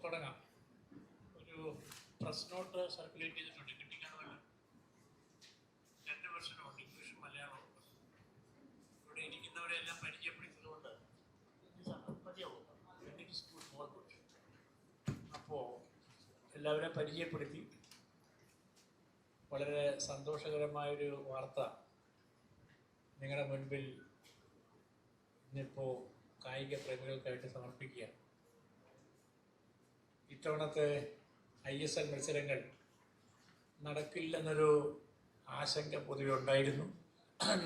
തുടങ്ങാം. ഒരു press not circulate ചെയ്തിട്ടുണ്ട്, കിട്ടിക്കാണുമല്ലോ. 2 വെർഷനുണ്ട്, ഇംഗ്ലീഷും മലയാളവും. ഇവിടെ ഇരിക്കുന്നവരെല്ലാം പരിചയപ്പെടുത്തിയതുകൊണ്ട് മതിയാവും. അപ്പോൾ എല്ലാവരെയും പരിചയപ്പെടുത്തി. വളരെ സന്തോഷകരമായൊരു വാർത്ത നിങ്ങളുടെ മുൻപിൽ ഇന്നിപ്പോൾ കായിക പ്രേമികൾക്കായിട്ട് സമർപ്പിക്കുക. ഇത്തവണത്തെ ISL മത്സരങ്ങൾ നടക്കില്ലെന്നൊരു ആശങ്ക പൊതുവെ ഉണ്ടായിരുന്നു.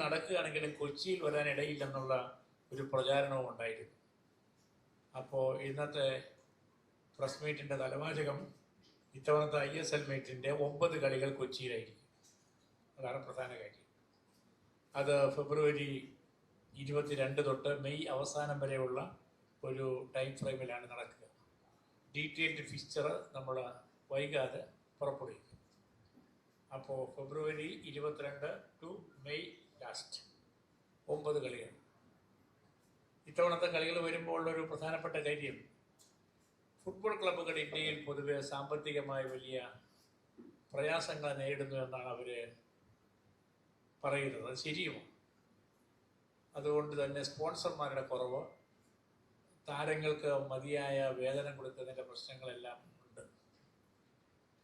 നടക്കുകയാണെങ്കിലും കൊച്ചിയിൽ വരാനിടയില്ലെന്നുള്ള ഒരു പ്രചാരണവും ഉണ്ടായിരുന്നു. അപ്പോൾ ഇന്നത്തെ പ്രസ് മീറ്റിൻ്റെ തലവാചകം ഇത്തവണത്തെ ISL മീറ്റിൻ്റെ 9 കളികൾ കൊച്ചിയിലായിരിക്കും. അതാണ് പ്രധാന കാര്യം. അത് ഫെബ്രുവരി 22 തൊട്ട് മെയ് അവസാനം വരെയുള്ള ഒരു ടൈം ഫ്രെയിമിലാണ് നടക്കുക. ഡീറ്റെയിൽഡ് ഫിക്സ്ചർ നമ്മൾ വൈകാതെ പുറപ്പെടുവിക്കും. അപ്പോൾ ഫെബ്രുവരി 22 ടു മെയ് ലാസ്റ്റ് 9 കളികൾ. ഇത്തവണത്തെ കളികൾ വരുമ്പോൾ ഉള്ളൊരു പ്രധാനപ്പെട്ട കാര്യം, ഫുട്ബോൾ ക്ലബ്ബുകൾ ഇന്ത്യയിൽ പൊതുവെ സാമ്പത്തികമായ വലിയ പ്രയാസങ്ങൾ നേരിടുന്നു എന്നാണ് അവർ പറയുന്നത്. അത് ശരിയുമാണ്. അതുകൊണ്ട് തന്നെ സ്പോൺസർമാരുടെ കുറവ്, താരങ്ങൾക്ക് മതിയായ വേതനം കൊടുക്കുന്നതിൻ്റെ പ്രശ്നങ്ങളെല്ലാം ഉണ്ട്.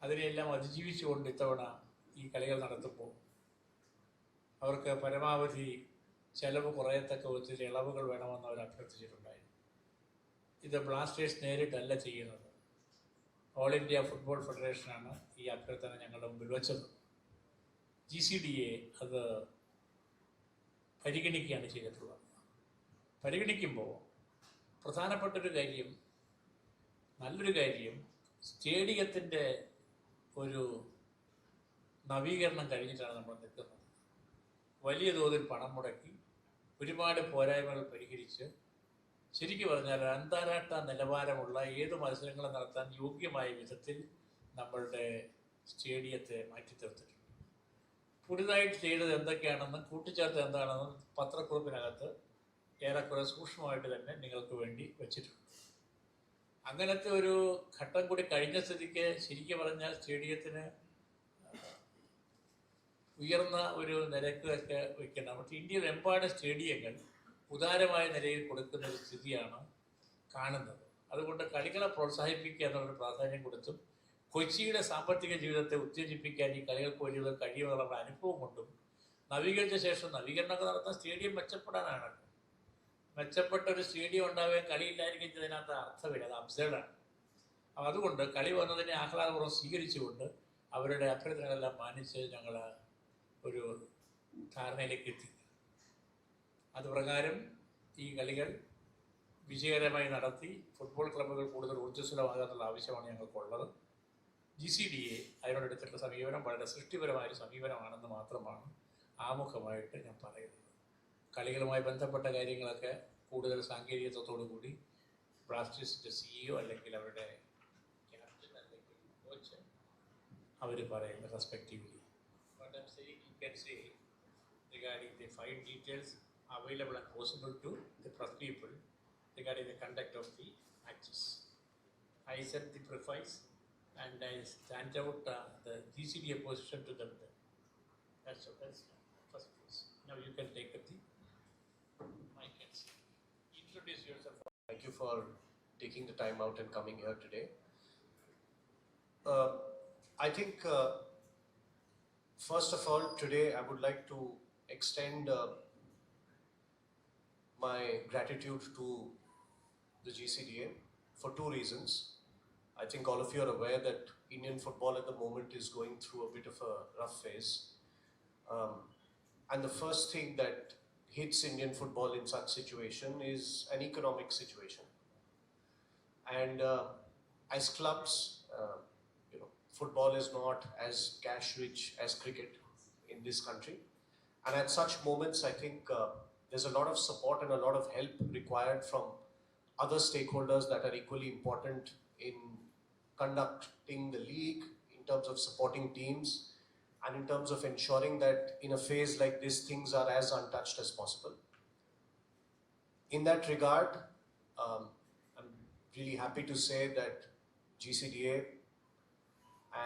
അതിനെല്ലാം അതിജീവിച്ചുകൊണ്ട് ഇത്തവണ ഈ കളികൾ നടത്തുമ്പോൾ അവർക്ക് പരമാവധി ചെലവ് കുറയത്തക്ക വിധത്തിൽ ഇളവുകൾ വേണമെന്ന് അവർ അഭ്യർത്ഥിച്ചിട്ടുണ്ടായിരുന്നു. ഇത് ബ്ലാസ്റ്റേഴ്സ് നേരിട്ടല്ല ചെയ്യുന്നത്. ഓൾ ഇന്ത്യ ഫുട്ബോൾ ഫെഡറേഷനാണ് ഈ അഭ്യർത്ഥന ഞങ്ങളുടെ മുമ്പിൽ വെച്ചത്. GCDA അത് പരിഗണിക്കുകയാണ് ചെയ്തിട്ടുള്ളത്. പരിഗണിക്കുമ്പോൾ പ്രധാനപ്പെട്ടൊരു കാര്യം, നല്ലൊരു കാര്യം, സ്റ്റേഡിയത്തിൻ്റെ ഒരു നവീകരണം കഴിഞ്ഞിട്ടാണ് നമ്മൾ നിൽക്കുന്നത്. വലിയ തോതിൽ പണം മുടക്കി ഒരുപാട് പോരായ്മകൾ പരിഹരിച്ച് ശരിക്കും പറഞ്ഞാൽ അന്താരാഷ്ട്ര നിലവാരമുള്ള ഏത് മത്സരങ്ങളും നടത്താൻ യോഗ്യമായ വിധത്തിൽ നമ്മളുടെ സ്റ്റേഡിയത്തെ മാറ്റിത്തീർത്തിട്ടുണ്ട്. പുതുതായിട്ട് ചെയ്തത് എന്തൊക്കെയാണെന്ന് കൂട്ടിച്ചേർത്ത് എന്താണെന്ന് പത്രക്കുറിപ്പിനകത്ത് ഏറെക്കുറെ സൂക്ഷ്മമായിട്ട് തന്നെ നിങ്ങൾക്ക് വേണ്ടി വെച്ചിട്ടുണ്ട്. അങ്ങനത്തെ ഒരു ഘട്ടം കൂടി കഴിഞ്ഞ സ്ഥിതിക്ക് ശരിക്കും പറഞ്ഞാൽ സ്റ്റേഡിയത്തിന് ഉയർന്ന ഒരു നിരക്കൊക്കെ വയ്ക്കണം. പക്ഷേ ഇന്ത്യയിലെമ്പാട് സ്റ്റേഡിയങ്ങൾ ഉദാരമായ നിലയിൽ കൊടുക്കുന്ന ഒരു സ്ഥിതിയാണ് കാണുന്നത്. അതുകൊണ്ട് കളികളെ പ്രോത്സാഹിപ്പിക്കുക എന്നുള്ളൊരു പ്രാധാന്യം കൊടുത്തും കൊച്ചിയുടെ സാമ്പത്തിക ജീവിതത്തെ ഉത്തേജിപ്പിക്കാൻ ഈ കളികൾക്ക് വലിയ കഴിയുമെന്നുള്ള അനുഭവം കൊണ്ടും നവീകരിച്ച ശേഷം നവീകരണമൊക്കെ നടത്തുന്ന സ്റ്റേഡിയം മെച്ചപ്പെടാനാണ്. മെച്ചപ്പെട്ട ഒരു സ്റ്റേഡിയം ഉണ്ടാവുകയും കളിയില്ലായിരിക്കുന്നതിനകത്ത് അർത്ഥമില്ല, അത് അബ്സേർഡാണ്. അപ്പം അതുകൊണ്ട് കളി വന്നതിനെ ആഹ്ലാദപൂർവ്വം സ്വീകരിച്ചുകൊണ്ട് അവരുടെ അഭ്യർത്ഥനകളെല്ലാം മാനിച്ച് ഞങ്ങൾ ഒരു ധാരണയിലേക്ക് എത്തി. അതുപ്രകാരം ഈ കളികൾ വിജയകരമായി നടത്തി ഫുട്ബോൾ ക്ലബ്ബുകൾ കൂടുതൽ ഊർജ്ജസ്വലമാകാനുള്ള ആവശ്യമാണ് ഞങ്ങൾക്കുള്ളത്. GCDA അതിനോടെടുത്തിട്ടുള്ള സമീപനം വളരെ സൃഷ്ടിപരമായൊരു സമീപനമാണെന്ന് മാത്രമാണ് ആമുഖമായിട്ട് ഞാൻ പറയുന്നത്. കളികളുമായി ബന്ധപ്പെട്ട കാര്യങ്ങളൊക്കെ കൂടുതൽ സാങ്കേതികത്വത്തോടു കൂടി ബ്ലാസ്റ്റേഴ്സിൻ്റെ CEO അല്ലെങ്കിൽ അവരുടെ ക്യാപ്റ്റൻ അല്ലെങ്കിൽ കോച്ച് അവർ പറയുന്നത് respectively. What I'm saying, you can say regarding the fine details available and possible to the press people regarding the conduct of the matches. I set the preface and I stand out the GCDA position to them. That's first place. Now you can take the mic and introduce yourself. Thank you for taking the time out and coming here today. I think first of all today I would like to extend my gratitude to the GCDA for 2 reasons. I think all of you are aware that Indian football at the moment is going through a bit of a rough phase. And the first thing that hits Indian football in such situation is an economic situation. And as clubs, football is not as cash rich as cricket in this country. And at such moments, I think there's a lot of support and a lot of help required from other stakeholders that are equally important in conducting the league, in terms of supporting teams, and in terms of ensuring that in a phase like this, things are as untouched as possible. In that regard, I'm really happy to say that GCDA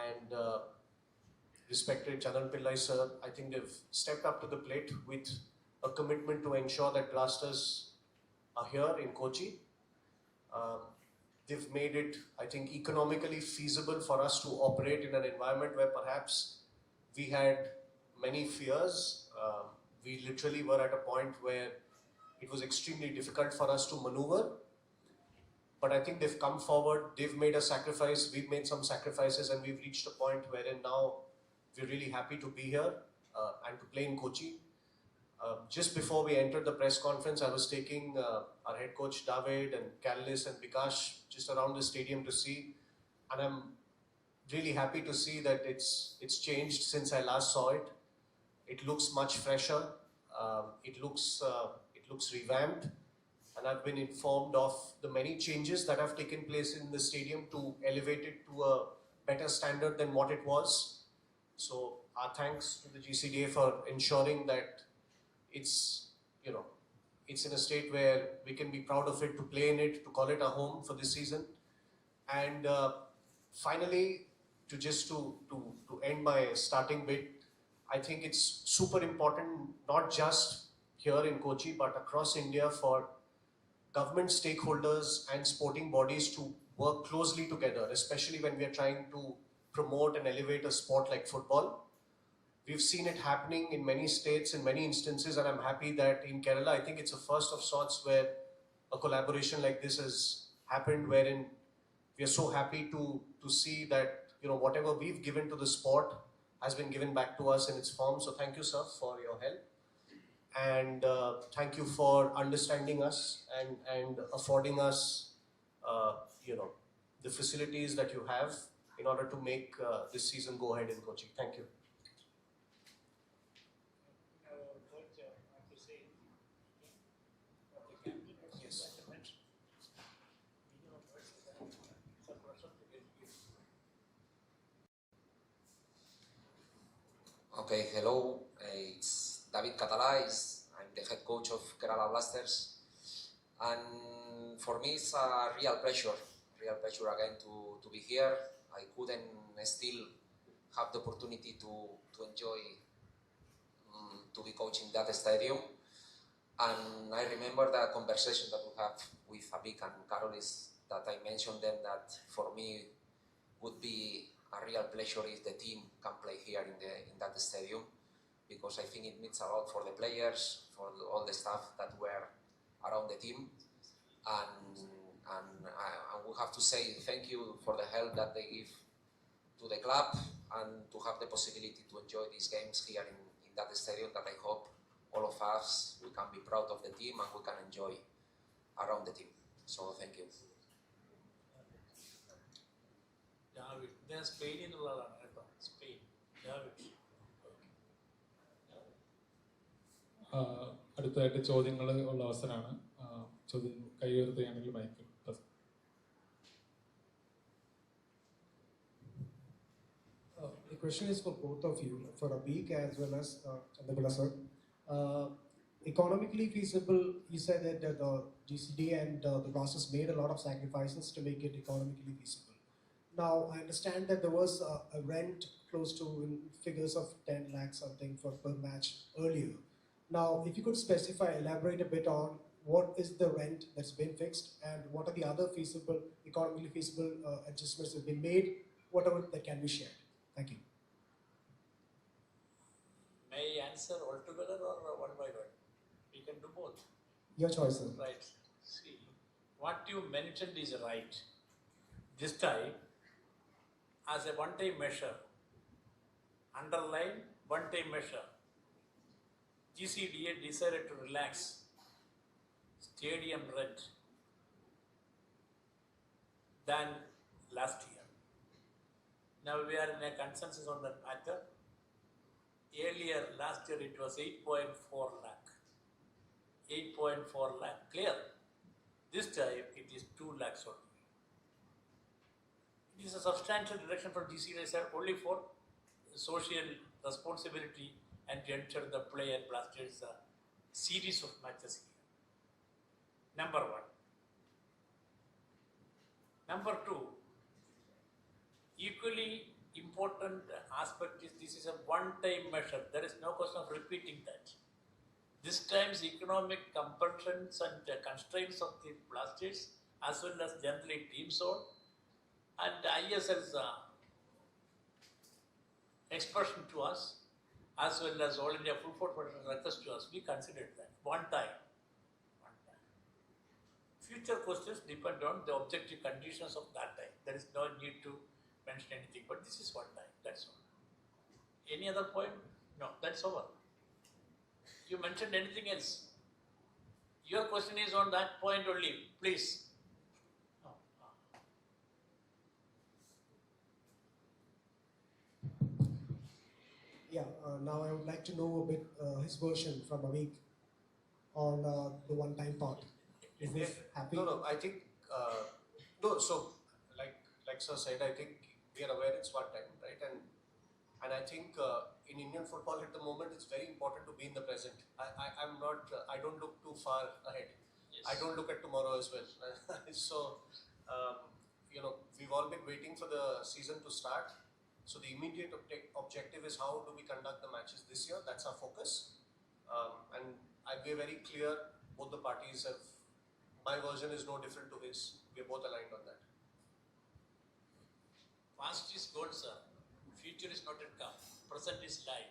and respected Chandan Pillai sir, I think they've stepped up to the plate with a commitment to ensure that Blasters are here in Kochi. They've made it, I think, economically feasible for us to operate in an environment where perhaps we had many fears. We literally were at a point where it was extremely difficult for us to maneuver. But I think they've come forward, they've made a sacrifice, we've made some sacrifices, and we've reached a point wherein now we're really happy to be here and to play in Kochi. Just before we entered the press conference, I was taking our head coach David and Callis and Vikash just around the stadium to see, and I'm really happy to see that it's changed since I last saw it. It looks much fresher. It looks revamped, and I've been informed of the many changes that have taken place in the stadium to elevate it to a better standard than what it was. So our thanks to the GCDA for ensuring that it's in a state where we can be proud of it, to play in it, to call it a home for this season. And finally, to end my starting bit, I think it's super important, not just here in Kochi, but across India, for government stakeholders and sporting bodies to work closely together, especially when we are trying to promote and elevate a sport like football. We've seen it happening in many states, in many instances, and I'm happy that in Kerala, I think it's a first of sorts where a collaboration like this has happened, wherein we are so happy to see that whatever we've given to the sport has been given back to us in its form. So thank you, sir, for your help, and thank you for understanding us and affording us the facilities that you have in order to make this season go ahead in Kochi. Thank you. Okay, hello. It's David Català. I'm the head coach of Kerala Blasters, and for me it's a real pleasure again to be here. I couldn't still have the opportunity to enjoy to be coaching that stadium, and I remember the conversation that we have with Abik and Carol is that I mentioned them that for me would be a real pleasure if the team can play here in that stadium, because I think it means a lot for the players, for all the staff that were around the team, and we have to say thank you for the help that they give to the club, and to have the possibility to enjoy these games here in that stadium that I hope all of us we can be proud of the team and we can enjoy around the team. So thank you. David, ഞാൻ സ്പെയിനിൽ നിന്നുള്ളതാണ് കേട്ടോ, Spain. David. അടുത്തതായിട്ട് ചോദ്യങ്ങൾ ഉള്ള അവസരമാണ്. ചോദ്യം കൈ ഉയർത്തുകയാണെങ്കിൽ mic. The question is for both of you, for Abik as well as Chandapilla sir. Economically feasible, you said that the GCDA and the Blasters made a lot of sacrifices to make it economically feasible. Now, I understand that there was a rent close to in figures of 10 lakhs something per match earlier. Now, if you could elaborate a bit on what is the rent that's been fixed and what are the other economically feasible adjustments that have been made, whatever that can be shared. Thank you. May I answer altogether or one by one? We can do both. Your choice, sir. Right. See, what you mentioned is right. This time, as a one-time measure, underline one-time measure, GCDA decided to relax stadium rent than last year. Now we are in a consensus on that matter. Earlier, last year it was 8.4 lakh. 8.4 lakh, clear. This time it is 2 lakhs only. It is a substantial reduction from GCDA side only for social responsibility and to ensure the player Blasters a series of matches here. Number one. Number two, Equally important aspect is this is a one-time measure. There is no question of repeating that. This time's economic compulsions and constraints of the blasters, as well as generally team zone, and ISL's expression to us, as well as All India Football Federation request to us, we considered that one time. Future questions depend on the objective conditions of that time. There is no need to mention anything, but this is one time, that's all. Any other point? No, that's over. You mentioned anything else? Your question is on that point only, please. Yeah, now I would like to know a bit his version from Avik on the one-time part. Is this happy? No, I think, no, so like Sir said, I think we are aware it's one time, right? And I think in Indian football at the moment, it's very important to be in the present. I'm not, I don't look too far ahead. Yes. I don't look at tomorrow as well. So, you know, we've all been waiting for the season to start. So the immediate objective is how do we conduct the matches this year? That's our focus. And we're very clear, both the parties have, my version is no different to his. We're both aligned on that. Past is gone, sir. Future is not yet come. Present is live.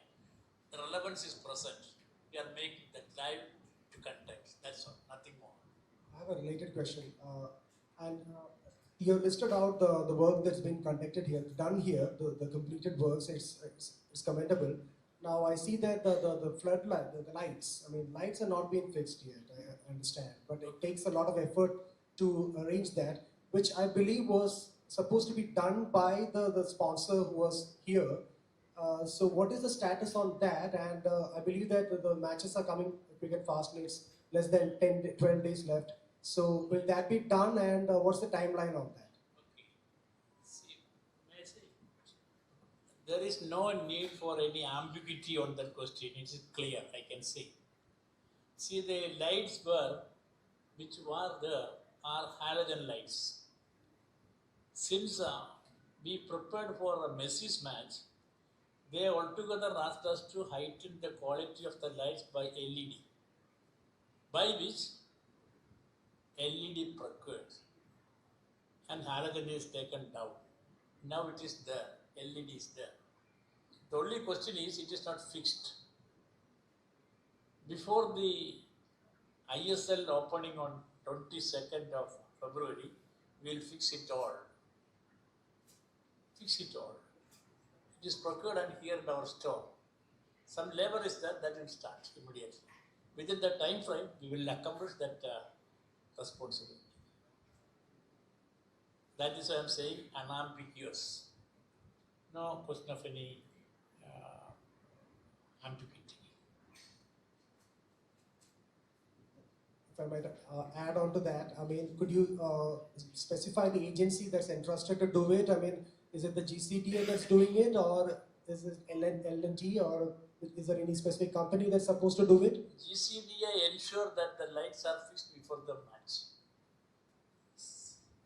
The relevance is present. We are making that live to context. That's all, nothing more. I have a related question. You listed out the work that's been conducted here, done here, the completed works, it's commendable. Now I see that the floodlight, the lights, I mean, lights are not being fixed yet, I understand, but it takes a lot of effort to arrange that, which I believe was supposed to be done by the sponsor who was here. So what is the status on that? And I believe that the matches are coming cricket fastly, it's less than 12 days left. So will that be done, and what's the timeline on that? Okay. See, may I say? There is no need for any ambiguity on that question. It is clear, I can say. See, the lights which were there are halogen lights. Since we prepared for a Messi's match, they altogether asked us to heighten the quality of the lights by LED, by which LED procured and halogen is taken down. Now it is there, LED is there. The only question is, it is not fixed. Before the ISL opening on 22nd of February, we will fix it all. Fix it all. It is procured and here in our store. Some labor is there, that will start immediately. Within the time frame, we will accomplish that responsibility. That is why I am saying unambiguous. No question of any ambiguity. If I might add on to that, I mean, could you specify the agency that's entrusted to do it? I mean, is it the GCDA that's doing it, or is it L&T, or is there any specific company that's supposed to do it? GCDA ensure that the lights are fixed before the match.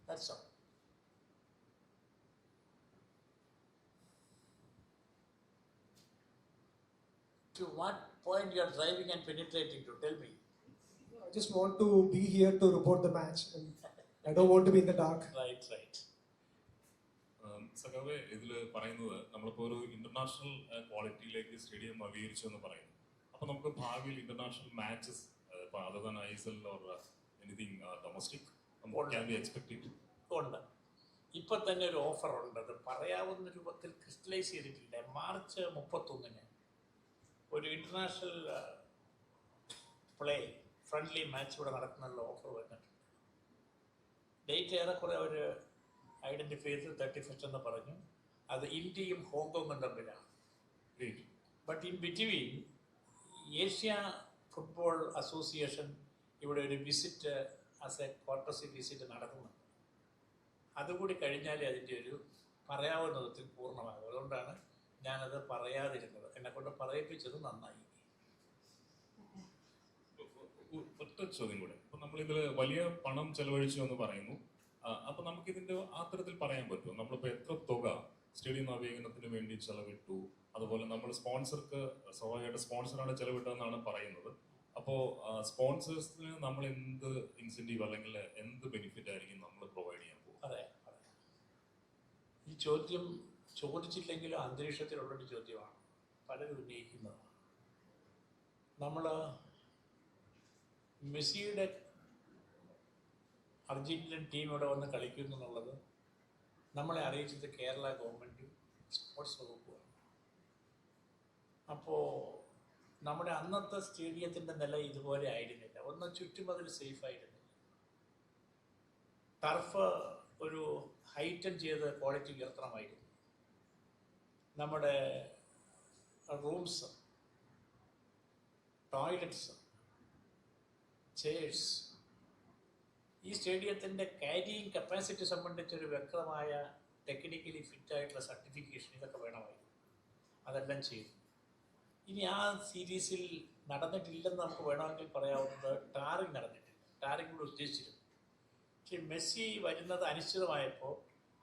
That's all. To what point you are driving and penetrating to? Tell me. I just want to be here to report the match, and I don't want to be in the dark. Right. സഖാവെ ഇതിൽ പറയുന്നത് നമ്മളിപ്പോൾ ഒരു international ക്വാളിറ്റിയിലേക്ക് stadium നവീകരിച്ചു എന്ന് പറയുന്നു. അപ്പോൾ നമുക്ക് ഭാവിയിൽ international matches other than ISL or anything domestic can be expected? ഉണ്ട്. ഇപ്പം തന്നെ ഒരു ഓഫർ ഉണ്ട്. അത് പറയാവുന്ന രൂപത്തിൽ ക്രിസ്റ്റലൈസ് ചെയ്തിട്ടില്ല. മാർച്ച് 31 ഒരു ഇന്റർനാഷണൽ ഫ്രണ്ട്ലി മാച്ച് ഇവിടെ നടക്കുന്നുള്ള ഓഫർ വന്നിട്ടുണ്ട്. ഡേറ്റ് ഏറെക്കുറെ അവർ ഐഡന്റിഫൈ ചെയ്ത് 31 എന്ന് പറഞ്ഞു. അത് ഇന്ത്യയും ഹോങ്കോങ്ങും തമ്മിലാണ്. But in between Asia football association ഇവിടെ ഒരു visit as A courtesy visit നടക്കുന്നുണ്ട്. അതുകൂടി കഴിഞ്ഞാലേ അതിൻ്റെ ഒരു പറയാവുന്ന വിധത്തിൽ പൂർണ്ണമാകും. അതുകൊണ്ടാണ് ഞാനത് പറയാതിരുന്നത്. എന്നെക്കൊണ്ട് പറയിപ്പിച്ചത് നന്നായി. ഒറ്റ ചോദ്യം കൂടെ. അപ്പോൾ നമ്മളിതിൽ വലിയ പണം ചെലവഴിച്ചു എന്ന് പറയുന്നു. അപ്പൊ നമുക്കിതിന്റെ അത്തരത്തിൽ പറയാൻ പറ്റുമോ? നമ്മളിപ്പോ എത്ര തുക സ്റ്റേഡിയം നവീകരണത്തിന് വേണ്ടി ചെലവിട്ടു, അതുപോലെ നമ്മൾ സ്പോൺസർക്ക് സ്വാഭാവികമായിട്ട് സ്പോൺസറാണ് ചെലവിട്ടതെന്നാണ് പറയുന്നത്. അപ്പോൾ സ്പോൺസേഴ്സിന് നമ്മൾ എന്ത് ഇൻസെന്റീവ് അല്ലെങ്കിൽ എന്ത് ബെനിഫിറ്റ് ആയിരിക്കും നമ്മൾ പ്രൊവൈഡ് ചെയ്യാൻ പോകും? അതെ, ഈ ചോദ്യം ചോദിച്ചില്ലെങ്കിലും അന്തരീക്ഷത്തിലുള്ളൊരു ചോദ്യമാണ്, പലരും ഉന്നയിക്കുന്നതാണ്. നമ്മൾ മെസ്സിയുടെ അർജന്റീനൻ ടീം ഇവിടെ വന്ന് കളിക്കുന്നു എന്നുള്ളത് നമ്മളെ അറിയിച്ചത് കേരള ഗവൺമെൻറ്റും സ്പോർട്സ് വകുപ്പുമാണ്. അപ്പോൾ നമ്മുടെ അന്നത്തെ സ്റ്റേഡിയത്തിൻ്റെ നില ഇതുപോലെ ആയിരുന്നില്ല. ഒന്ന് ചുറ്റുമതിൽ സേഫ് ആയിരുന്നില്ല. ടർഫ് ഒരു ഹൈറ്റൻ ചെയ്ത് ക്വാളിറ്റി ഉയർത്തണമായിരുന്നു. നമ്മുടെ റൂംസ്, ടോയ്ലറ്റ്സ്, ചെയർസ്, ഈ സ്റ്റേഡിയത്തിൻ്റെ ക്യാരിയിങ് കപ്പാസിറ്റി സംബന്ധിച്ചൊരു വ്യക്തമായ ടെക്നിക്കലി ഫിറ്റായിട്ടുള്ള സർട്ടിഫിക്കേഷൻ ഇതൊക്കെ വേണമായിരുന്നു. അതെല്ലാം ചെയ്തു. ഇനി ആ സീരീസിൽ നടന്നിട്ടില്ലെന്ന് നമുക്ക് വേണമെങ്കിൽ പറയാവുന്നത് ടാറിങ് നടന്നിട്ടില്ല. ടാറിങ് കൂടെ ഉദ്ദേശിച്ചിരുന്നു. പക്ഷേ മെസ്സി വരുന്നത് അനിശ്ചിതമായപ്പോൾ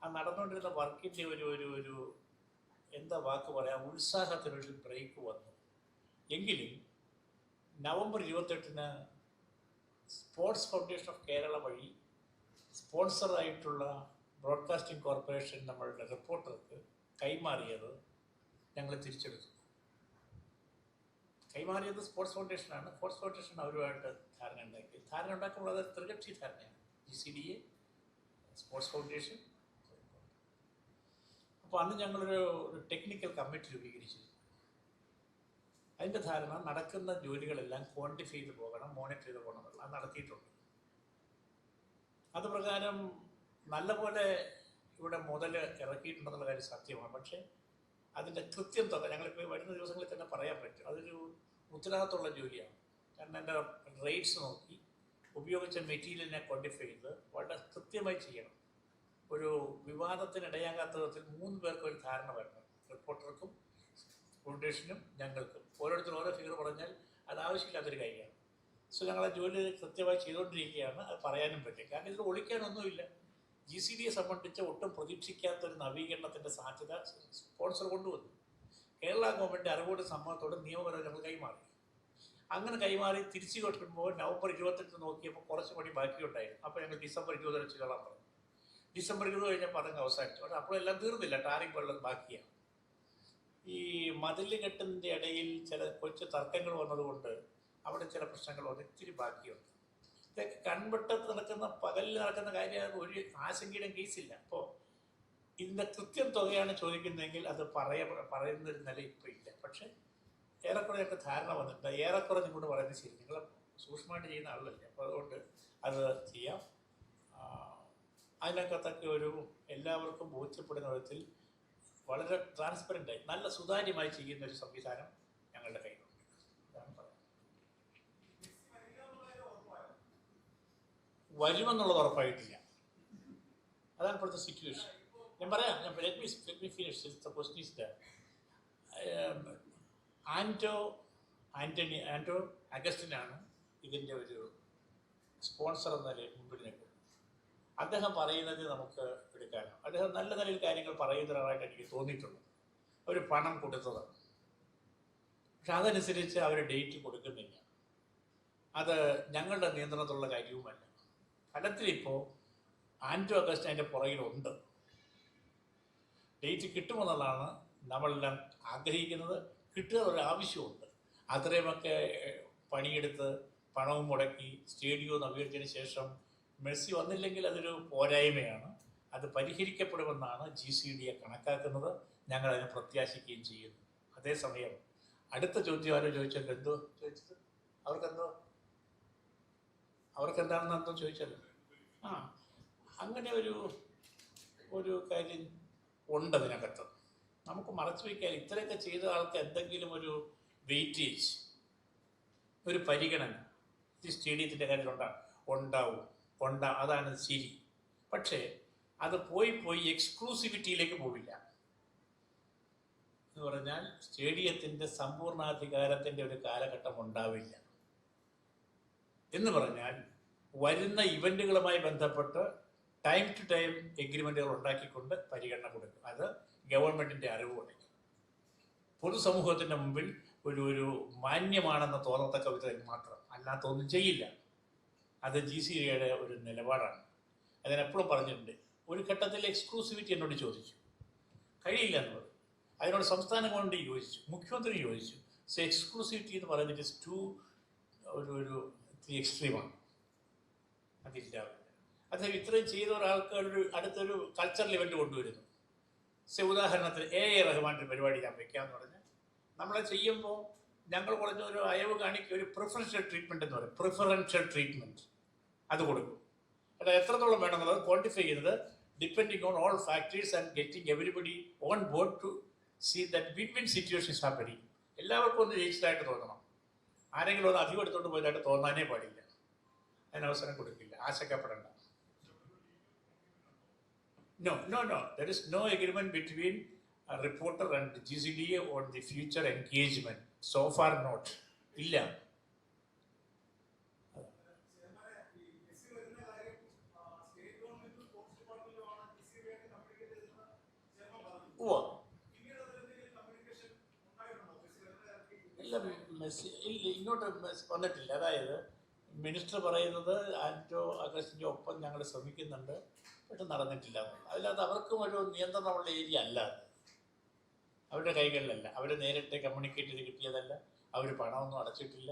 ആ നടന്നുകൊണ്ടിരുന്ന വർക്കിൻ്റെ ഒരു എന്താ വാക്ക് പറയാം, ഉത്സാഹത്തിനൊരു ബ്രേക്ക് വന്നു. എങ്കിലും നവംബർ 28-ന് സ്പോർട്സ് ഫൗണ്ടേഷൻ ഓഫ് കേരള വഴി സ്പോൺസറായിട്ടുള്ള ബ്രോഡ്കാസ്റ്റിംഗ് കോർപ്പറേഷൻ നമ്മളുടെ റിപ്പോർട്ടർക്ക് കൈമാറിയത് ഞങ്ങൾ തിരിച്ചെടുത്തു. കൈമാറിയത് സ്പോർട്സ് ഫൗണ്ടേഷനാണ്. സ്പോർട്സ് ഫൗണ്ടേഷൻ അവരുമായിട്ട് ധാരണ ഉണ്ടാക്കി. ധാരണ ഉണ്ടാക്കുമ്പോൾ അത് ത്രികക്ഷി ധാരണയാണ്. GCDA, sports foundation. അപ്പോൾ അന്ന് ഞങ്ങളൊരു ടെക്നിക്കൽ കമ്മിറ്റി രൂപീകരിച്ചു. അതിൻ്റെ ധാരണ നടക്കുന്ന ജോലികളെല്ലാം ക്വാണ്ടിഫൈ ചെയ്ത് പോകണം, മോണിറ്റർ ചെയ്ത് പോകണം. അത് നടത്തിയിട്ടുണ്ട്. അത് പ്രകാരം നല്ലപോലെ ഇവിടെ മുതൽ ഇറക്കിയിട്ടുണ്ടെന്നുള്ള കാര്യം സത്യമാണ്. പക്ഷേ അതിൻ്റെ കൃത്യം തുക ഞങ്ങളിപ്പോൾ വരുന്ന ദിവസങ്ങളിൽ തന്നെ പറയാൻ പറ്റും. അതൊരു ഉത്തരവാദിത്തമുള്ള ജോലിയാണ്. കാരണം എൻ്റെ റേറ്റ്സ് നോക്കി ഉപയോഗിച്ച മെറ്റീരിയലിനെ ക്വാണ്ടിഫൈ ചെയ്ത് വളരെ കൃത്യമായി ചെയ്യണം. ഒരു വിവാദത്തിനിടയാകാത്ത വിധത്തിൽ 3 പേർക്ക് ഒരു ധാരണ വരണം. റിപ്പോർട്ടർക്കും ഫൗണ്ടേഷനും ഞങ്ങൾക്കും. ഓരോരുത്തരും ഓരോ ഫിഗർ പറഞ്ഞാൽ അത് ആവശ്യമില്ലാത്തൊരു കാര്യമാണ്. സോ ഞങ്ങളെ ജോലി കൃത്യമായി ചെയ്തുകൊണ്ടിരിക്കുകയാണ്. അത് പറയാനും പറ്റും. കാരണം ഇതിൽ ഒളിക്കാനൊന്നുമില്ല. GCDയെ സംബന്ധിച്ച് ഒട്ടും പ്രതീക്ഷിക്കാത്തൊരു നവീകരണത്തിൻ്റെ സാധ്യത സ്പോൺസർ കൊണ്ടുവന്നു. കേരള ഗവൺമെൻറ് അറിവോട് സമ്മതത്തോടെ നിയമപരമായി ഞങ്ങൾ കൈമാറി. അങ്ങനെ കൈമാറി തിരിച്ചു കൊട്ടുമ്പോൾ നവംബർ 28 നോക്കിയപ്പോൾ കുറച്ച് പണി ബാക്കിയുണ്ടായിരുന്നു. അപ്പോൾ ഞങ്ങൾ ഡിസംബർ 20 വെച്ച് കൊള്ളാൻ പറഞ്ഞു. ഡിസംബർ 20 കഴിഞ്ഞപ്പോൾ അതങ്ങ് അവസാനിച്ചു. പക്ഷേ അപ്പോഴെല്ലാം തീർന്നില്ല. ടാറിങ് വെള്ളം ബാക്കിയാണ്. ഈ മതിൽ കെട്ടിൻ്റെ ഇടയിൽ ചില കൊച്ചു തർക്കങ്ങൾ വന്നതുകൊണ്ട് അവിടെ ചില പ്രശ്നങ്ങൾ ഒത്തിരി ബാക്കിയുണ്ട്. ഇതൊക്കെ കൺവെട്ടത്ത് നടക്കുന്ന പകലിൽ നടക്കുന്ന കാര്യമാണ്. ഒരു ആശങ്കയുടെ കേസില്ല. അപ്പോൾ ഇതിൻ്റെ കൃത്യം തുകയാണ് ചോദിക്കുന്നതെങ്കിൽ അത് പറയുന്നൊരു നില ഇപ്പോൾ ഇല്ല. പക്ഷേ ഏറെക്കുറെയൊക്കെ ധാരണ വന്നിട്ടുണ്ട്. ഏറെക്കുറെ നിങ്ങളോട് പറയുന്നത് ശരി, നിങ്ങൾ സൂക്ഷ്മമായിട്ട് ചെയ്യുന്ന ആളല്ലേ. അപ്പോൾ അതുകൊണ്ട് അത് ചെയ്യാം. അതിനകത്തൊക്കെ ഒരു എല്ലാവർക്കും ബോധ്യപ്പെടുന്ന വിധത്തിൽ വളരെ ട്രാൻസ്പെറൻ്റായി നല്ല സുതാര്യമായി ചെയ്യുന്ന ഒരു സംവിധാനം ഞങ്ങളുടെ കയ്യിലുണ്ട്. ഇതാണ് പറയാം. വരുമെന്നുള്ളത് ഉറപ്പായിട്ടില്ല. അതാണ് ഇപ്പോഴത്തെ സിറ്റുവേഷൻ. ഞാൻ പറയാം. let me finish. The question is that Anto അഗസ്റ്റിനാണ് ഇതിൻ്റെ ഒരു സ്പോൺസർ എന്ന മുമ്പിൽ നിൽക്കുന്നത്. അദ്ദേഹം പറയുന്നത് നമുക്ക് എടുക്കാനോ, അദ്ദേഹം നല്ല നിലയിൽ കാര്യങ്ങൾ പറയുന്നതായിട്ട് എനിക്ക് തോന്നിയിട്ടുണ്ട്. അവർ പണം കൊടുത്തതാണ്. പക്ഷെ അതനുസരിച്ച് അവർ ഡേറ്റ് കൊടുക്കുന്നില്ല. അത് ഞങ്ങളുടെ നിയന്ത്രണത്തിലുള്ള കാര്യവുമല്ല. ഫലത്തിലിപ്പോൾ ആൻറ്റോ അഗസ്റ്റ് അതിൻ്റെ പുറകിലുണ്ട്. ഡേറ്റ് കിട്ടുമെന്നുള്ളതാണ് നമ്മളെല്ലാം ആഗ്രഹിക്കുന്നത്. കിട്ടുക ഒരു ആവശ്യമുണ്ട്. അത്രയുമൊക്കെ പണിയെടുത്ത് പണവും മുടക്കി സ്റ്റേഡിയം നവീകരിച്ചതിന് ശേഷം മെസ്സി വന്നില്ലെങ്കിൽ അതൊരു പോരായ്മയാണ്. അത് പരിഹരിക്കപ്പെടുമെന്നാണ് GCDA കണക്കാക്കുന്നത്. ഞങ്ങളതിനെ പ്രത്യാശിക്കുകയും ചെയ്യുന്നു. അതേസമയം അടുത്ത ചോദ്യം ആരോ ചോദിച്ചല്ലോ, എന്തോ ചോദിച്ചത്, അവർക്കെന്താണെന്ന് എന്തോ ചോദിച്ചല്ലോ. അങ്ങനെ ഒരു കാര്യം ഉണ്ട് അതിനകത്ത്. നമുക്ക് മറച്ചു വയ്ക്കാൻ ഇത്രയൊക്കെ ചെയ്ത ആൾക്ക് എന്തെങ്കിലും ഒരു വെയിറ്റേജ്, ഒരു പരിഗണന ഈ സ്റ്റേഡിയത്തിൻ്റെ കാര്യത്തിൽ ഉണ്ടാവും. അതാണ് ശരി. പക്ഷേ അത് പോയി എക്സ്ക്ലൂസിവിറ്റിയിലേക്ക് പോവില്ല. എന്ന് പറഞ്ഞാൽ സ്റ്റേഡിയത്തിൻ്റെ സമ്പൂർണ്ണാധികാരത്തിൻ്റെ ഒരു കാലഘട്ടം ഉണ്ടാവില്ല. എന്ന് പറഞ്ഞാൽ വരുന്ന ഇവൻറ്റുകളുമായി ബന്ധപ്പെട്ട് ടൈം ടു ടൈം എഗ്രിമെൻറ്റുകൾ ഉണ്ടാക്കിക്കൊണ്ട് പരിഗണന കൊടുക്കും. അത് ഗവൺമെൻറ്റിൻ്റെ അറിവോടെ പൊതുസമൂഹത്തിൻ്റെ മുമ്പിൽ ഒരു മാന്യമാണെന്ന് തോന്നത്തക്ക വിധത്തിൽ മാത്രം, അല്ലാത്തൊന്നും ചെയ്യില്ല. അത് GCDA ഒരു നിലപാടാണ്. അതിനെപ്പോഴും പറഞ്ഞിട്ടുണ്ട്. ഒരു ഘട്ടത്തിൽ എക്സ്ക്ലൂസിവിറ്റി എന്നോട് ചോദിച്ചു, കഴിയില്ല എന്നുള്ളത്. അതിനോട് സംസ്ഥാന ഗവൺമെൻറ് യോജിച്ചു, മുഖ്യമന്ത്രി യോജിച്ചു. സോ എക്സ്ക്ലൂസിവിറ്റി എന്ന് പറയുന്നത് ഇറ്റ് ഇസ് ടു ഒരു എക്സ്ട്രീമാണ്. അതില്ല. അദ്ദേഹം ഇത്രയും ചെയ്ത ഒരാൾക്ക് അടുത്തൊരു കൾച്ചറൽ ഇവൻറ്റ് കൊണ്ടുവരുന്നു. ഉദാഹരണത്തിന് A.A. റഹ്മാൻ്റെ പരിപാടി ഞാൻ വെക്കാമെന്ന് പറഞ്ഞാൽ നമ്മളെ ചെയ്യുമ്പോൾ ഞങ്ങൾ കുറഞ്ഞ ഒരു അയവ് കാണിക്കുക, ഒരു പ്രിഫറൻഷ്യൽ ട്രീറ്റ്മെൻറ്റ് എന്ന് പറയും. പ്രിഫറൻഷ്യൽ ട്രീറ്റ്മെൻറ്റ് അത് കൊടുക്കും. അത് എത്രത്തോളം വേണമെന്നുള്ളത് ക്വാണ്ടിഫൈ ചെയ്യുന്നത് depending on all factors and getting everybody on board to see that win win situations happening. എല്ലാവർക്കും ഒന്ന് ജയിച്ചതായിട്ട് തോന്നണം. ആരെങ്കിലും ഒന്ന് അധികം എടുത്തുകൊണ്ട് പോയതായിട്ട് തോന്നാനേ പാടില്ല. അതിനവസരം കൊടുക്കില്ല. ആശങ്കപ്പെടേണ്ട. No. There is no agreement between a reporter and GCDA on the future engagement. So far not. ഇല്ല. ഇങ്ങോട്ട് വന്നിട്ടില്ല. അതായത് മിനിസ്റ്റർ പറയുന്നത് ആൻറ്റോ അഗസ്റ്റിൻ്റെ ഒപ്പം ഞങ്ങൾ ശ്രമിക്കുന്നുണ്ട്, പക്ഷെ നടന്നിട്ടില്ല. അതിനകത്ത് അവർക്കും ഒരു നിയന്ത്രണമുള്ള ഏരിയ അല്ല. അവരുടെ കൈകളിലല്ല. അവർ നേരിട്ട് കമ്മ്യൂണിക്കേറ്റ് ചെയ്ത് കിട്ടിയതല്ല. അവർ പണമൊന്നും അടച്ചിട്ടില്ല.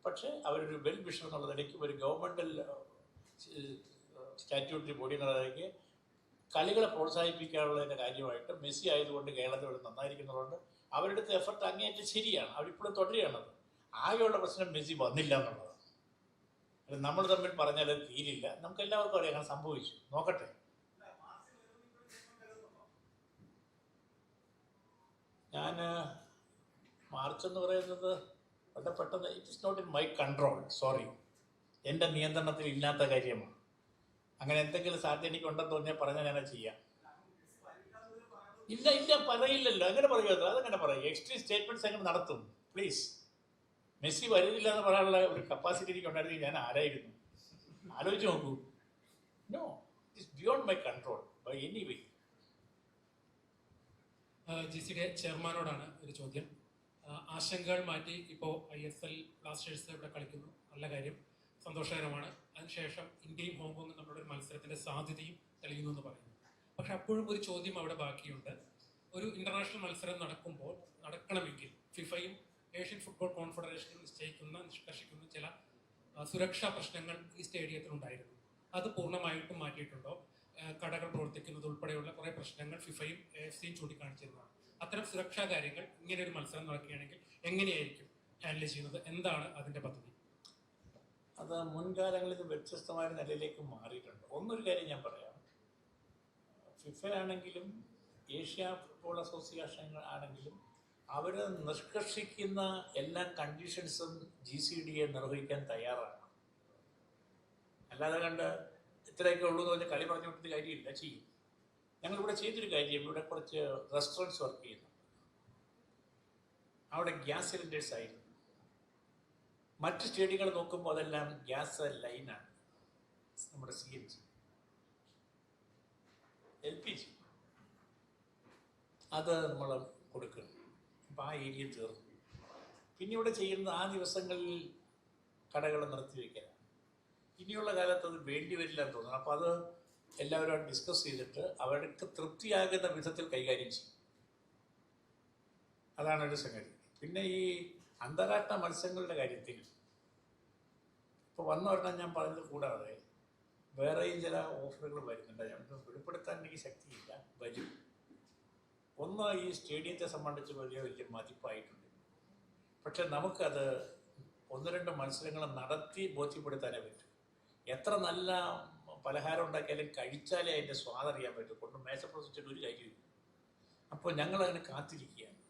പക്ഷേ അവരൊരു വെൽ വിഷൻ എന്നുള്ളതിലേക്ക്, ഒരു ഗവൺമെൻറ്റൽ സ്റ്റാറ്റ്യൂട്ടറി ബോഡി എന്നുള്ളതിലേക്ക് കളികളെ പ്രോത്സാഹിപ്പിക്കാനുള്ളതിൻ്റെ കാര്യമായിട്ട് മെസ്സി ആയതുകൊണ്ട് കേരളത്തിൽ ഇവിടെ നന്നായിരിക്കുന്നതുകൊണ്ട് അവരുടെ എഫർട്ട് അങ്ങേയറ്റം ശരിയാണ്. അവരിപ്പോഴും തുടരുകയാണത്. ആകെയുള്ള പ്രശ്നം മെസ്സി വന്നില്ല എന്നുള്ളതാണ്. നമ്മൾ തമ്മിൽ പറഞ്ഞാൽ അത് തീരില്ല. നമുക്ക് എല്ലാവർക്കും അറിയാം അങ്ങനെ സംഭവിച്ചു. നോക്കട്ടെ. ഞാൻ മാർച്ച് എന്ന് പറയുന്നത് വളരെ പെട്ടെന്ന്, it is not in my control. Sorry, എൻ്റെ നിയന്ത്രണത്തിൽ ഇല്ലാത്ത കാര്യമാണ്. അങ്ങനെ എന്തെങ്കിലും സാധ്യത എനിക്കുണ്ടെന്ന് തോന്നിയാൽ പറഞ്ഞാൽ ഞാൻ ചെയ്യാം. ഇല്ല പറയില്ലല്ലോ. അങ്ങനെ പറയുമല്ലോ. അതങ്ങനെ പറയും. എക്സ്ട്രീം സ്റ്റേറ്റ്മെൻറ്റ്സ് അങ്ങനെ നടത്തും. പ്ലീസ്. മെസ്സി വരുന്നില്ല എന്ന് പറയാനുള്ള ഒരു കപ്പാസിറ്റി എനിക്ക് ഉണ്ടായിരുന്നെങ്കിൽ ഞാൻ ആരായിരുന്നു? ആലോചിച്ച് നോക്കൂ. No, it's beyond my control by any way. GCDA ചെയർമാനോടാണ് ഒരു ചോദ്യം. ആശങ്കകൾ മാറ്റി ഇപ്പോൾ ISL ബ്ലാസ്റ്റേഴ്സ് ഇവിടെ കളിക്കുന്നു, നല്ല കാര്യം, സന്തോഷകരമാണ്. അതിനുശേഷം ഇന്ത്യയും ഹോങ്കോങ്ങും തമ്മിലുള്ള ഒരു മത്സരത്തിൻ്റെ സാധ്യതയും തെളിയുന്നു എന്ന് പറയുന്നു. പക്ഷെ അപ്പോഴും ഒരു ചോദ്യം അവിടെ ബാക്കിയുണ്ട്. ഒരു ഇൻ്റർനാഷണൽ മത്സരം നടക്കണമെങ്കിൽ ഫിഫയും ഏഷ്യൻ ഫുട്ബോൾ കോൺഫെഡറേഷനും നിഷ്കർഷിക്കുന്ന ചില സുരക്ഷാ പ്രശ്നങ്ങൾ ഈ സ്റ്റേഡിയത്തിലുണ്ടായിരുന്നു. അത് പൂർണ്ണമായിട്ടും മാറ്റിയിട്ടുണ്ടോ? കടകൾ പ്രവർത്തിക്കുന്നത് ഉൾപ്പെടെയുള്ള കുറേ പ്രശ്നങ്ങൾ ഫിഫയും AFCയും ചൂണ്ടിക്കാണിച്ചിരുന്നതാണ്. അത്തരം സുരക്ഷാ കാര്യങ്ങൾ ഇങ്ങനെ ഒരു മത്സരം നടക്കുകയാണെങ്കിൽ എങ്ങനെയായിരിക്കും ഹാൻഡിൽ ചെയ്യുന്നത്? എന്താണ് അതിൻ്റെ പദ്ധതി? അത് മുൻകാലങ്ങളിൽ വ്യത്യസ്തമായ നിലയിലേക്ക് മാറിയിട്ടുണ്ട്. ഒന്നൊരു കാര്യം ഞാൻ പറയാം. ഫിഫയാണെങ്കിലും ഏഷ്യ ഫുട്ബോൾ അസോസിയേഷൻ ആണെങ്കിലും അവർ നിഷ്കർഷിക്കുന്ന എല്ലാ കണ്ടീഷൻസും GCDA നിർവഹിക്കാൻ തയ്യാറാണ്. അല്ലാതെ കണ്ട് ഇത്രയൊക്കെ ഉള്ളൂ എന്ന് പറഞ്ഞാൽ കളി പറഞ്ഞു കൊടുത്ത കാര്യമില്ല, ചെയ്യും. ഞങ്ങളിവിടെ ചെയ്തൊരു കാര്യം, ഇവിടെ കുറച്ച് റെസ്റ്റോറൻറ്റ്സ് വർക്ക് ചെയ്യുന്നു. അവിടെ ഗ്യാസ് സിലിണ്ടേഴ്സ് ആയിരുന്നു. മറ്റ് സ്റ്റേഡിയങ്ങൾ നോക്കുമ്പോൾ അതെല്ലാം ഗ്യാസ് ലൈനാണ്. നമ്മുടെ CNG, LPG അത് നമ്മൾ കൊടുക്കണം. അപ്പോൾ ആ ഏരിയ തീർന്നു. പിന്നെ ഇവിടെ ചെയ്യുന്നത് ആ ദിവസങ്ങളിൽ കടകൾ നിർത്തിവെക്കാൻ. ഇനിയുള്ള കാലത്ത് അത് വേണ്ടി വരില്ല എന്ന് തോന്നുന്നു. അപ്പോൾ അത് എല്ലാവരും ഡിസ്കസ് ചെയ്തിട്ട് അവർക്ക് തൃപ്തിയാകുന്ന വിധത്തിൽ കൈകാര്യം ചെയ്യും. അതാണ് ഒരു സംഗതി. പിന്നെ ഈ അന്താരാഷ്ട്ര മത്സരങ്ങളുടെ കാര്യത്തിൽ ഇപ്പോൾ വന്നൊരെണ്ണം ഞാൻ പറഞ്ഞത് കൂടാതെ വേറെയും ചില ഓഫറുകൾ വരുന്നുണ്ട്. ഞാൻ വെളിപ്പെടുത്താൻ എനിക്ക് ശക്തിയില്ല, വരും. ഒന്ന്, ഈ സ്റ്റേഡിയത്തെ സംബന്ധിച്ച് വലിയ മതിപ്പായിട്ടുണ്ട്. പക്ഷെ നമുക്കത് 1-2 മത്സരങ്ങൾ നടത്തി ബോധ്യപ്പെടുത്താനേ പറ്റും. എത്ര നല്ല പലഹാരം ഉണ്ടാക്കിയാലും കഴിച്ചാലേ അതിൻ്റെ സ്വാദറിയാൻ പറ്റും. കൊണ്ട് മേശപ്രസിച്ചിട്ട് ഒരു കാര്യമില്ല. അപ്പോൾ ഞങ്ങളതിന് കാത്തിരിക്കുകയാണ്.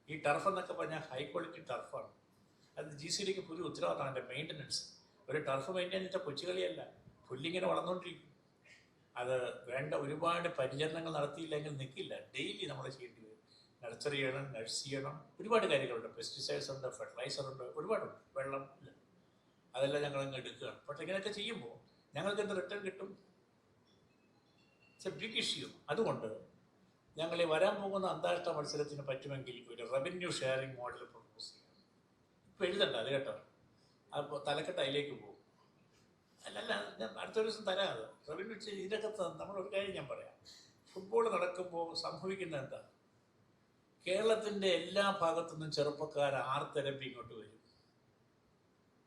ഈ ടർഫ് എന്നൊക്കെ പറഞ്ഞാൽ ഹൈ ക്വാളിറ്റി ടർഫാണ്. അത് GCDAക്ക് പുതിയ ഉത്തരവാദിത്തമാണ് അതിൻ്റെ മെയിൻ്റനൻസ്. ഒരു ടർഫ് മെയിൻറ്റെയിൻ ചെയ്ത കൊച്ചുകളിയല്ല, പുല്ലിങ്ങനെ വളർന്നുകൊണ്ടിരിക്കും. അത് വേണ്ട ഒരുപാട് പരിചരണങ്ങൾ നടത്തിയില്ലെങ്കിൽ നിൽക്കില്ല. ഡെയിലി നമ്മൾ ചെയ്യേണ്ടി വരും. നർച്ചർ ചെയ്യണം, നഴ്സ് ചെയ്യണം, ഒരുപാട് കാര്യങ്ങളുണ്ട്. പെസ്റ്റിസൈഡ്സ് ഉണ്ട്, ഫെർട്ടിലൈസർ ഉണ്ട്, ഒരുപാടുണ്ട്. വെള്ളം അതെല്ലാം ഞങ്ങളങ്ങ് എടുക്കുകയാണ്. പക്ഷെ ഇങ്ങനെയൊക്കെ ചെയ്യുമ്പോൾ ഞങ്ങൾക്ക് എന്ത് റിട്ടേൺ കിട്ടും? It's a big issue. അതുകൊണ്ട് ഞങ്ങൾ ഈ വരാൻ പോകുന്ന അന്താരാഷ്ട്ര മത്സരത്തിന് പറ്റുമെങ്കിൽ ഒരു റവന്യൂ ഷെയറിംഗ് മോഡൽ പ്രൊപ്പോസ് ചെയ്യാം. ഇപ്പോൾ എഴുതണ്ട അത് കേട്ടോ, അപ്പോൾ തലക്കെട്ട് അതിലേക്ക് പോകും. അല്ലല്ല, ഞാൻ അടുത്തൊരു ദിവസം തരാം അത്. റവന്യൂ ഇതിനൊക്കെ നമ്മളൊരു കാര്യം ഞാൻ പറയാം. ഫുട്ബോൾ നടക്കുമ്പോൾ സംഭവിക്കുന്നത് എന്താ, കേരളത്തിൻ്റെ എല്ലാ ഭാഗത്തുനിന്നും ചെറുപ്പക്കാർ ആർത്തിരമ്പി ഇങ്ങോട്ട് വരും.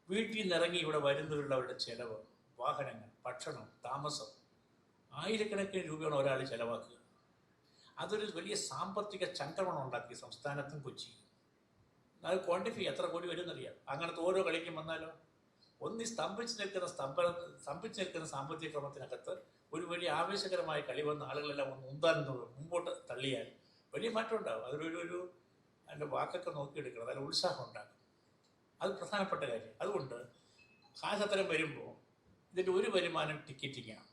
വീട്ടിൽ നിന്ന് ഇറങ്ങി ഇവിടെ വരുന്നതിലുള്ളവരുടെ ചിലവ്, വാഹനങ്ങൾ, ഭക്ഷണം, താമസം, ആയിരക്കണക്കിന് രൂപയാണ് ഒരാൾ ചിലവാക്കുക. അതൊരു വലിയ സാമ്പത്തിക ചംക്രമണം ഉണ്ടാക്കി സംസ്ഥാനത്തും കൊച്ചി. അത് ക്വാണ്ടിഫൈ എത്ര കോടി വരുമെന്നറിയാം. അങ്ങനത്തെ ഓരോ കളിക്കും വന്നാലോ, ഒന്ന് സ്തംഭിച്ച് നിൽക്കുന്ന സാമ്പത്തിക ക്രമത്തിനകത്ത് ഒരു വലിയ ആവേശകരമായ കളി വന്ന ആളുകളെല്ലാം ഒന്ന് ഉന്താൻ മുമ്പോട്ട് തള്ളിയാൽ വലിയ മാറ്റം ഉണ്ടാകും. അതിലൊരു അതിൻ്റെ വാക്കൊക്കെ നോക്കിയെടുക്കണം, അതിൽ ഉത്സാഹം ഉണ്ടാകും. അത് പ്രധാനപ്പെട്ട കാര്യം. അതുകൊണ്ട് കാശ് അത്തരം വരുമ്പോൾ ഇതിൻ്റെ ഒരു വരുമാനം ടിക്കറ്റിങ്ങാണ്.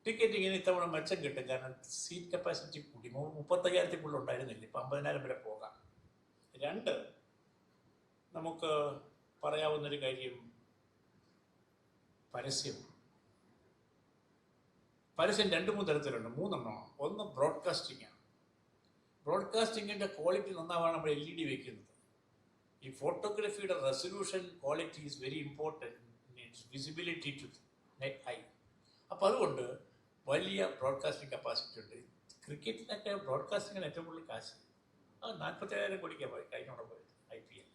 ടിക്കറ്റിങ്ങിന് ഇത്തവണ മെച്ചം കിട്ടും, കാരണം സീറ്റ് കപ്പാസിറ്റി കൂടി. 35,000 ഉണ്ടായിരുന്നില്ല, ഇപ്പം 50,000 വരെ പോകാം. 2, നമുക്ക് പറയാവുന്നൊരു കാര്യം പരസ്യം 2-3 തരത്തിലുണ്ട്, 3 ഒന്ന് ബ്രോഡ്കാസ്റ്റിംഗാണ്. ബ്രോഡ്കാസ്റ്റിങ്ങിൻ്റെ ക്വാളിറ്റി നന്നാവാണ് നമ്മൾ LED വയ്ക്കുന്നത്. ഈ ഫോട്ടോഗ്രാഫിയുടെ resolution quality is very important, means visibility to naked eye. അപ്പോൾ അതുകൊണ്ട് വലിയ ബ്രോഡ്കാസ്റ്റിംഗ് കപ്പാസിറ്റി ഉണ്ട്. ക്രിക്കറ്റിനൊക്കെ ബ്രോഡ്കാസ്റ്റിങ്ങിന് ഏറ്റവും കൂടുതൽ കാശ്. അത് 47,000 കോടിക്കാണ് പോയി കഴിഞ്ഞോടെ പോയത് IPL.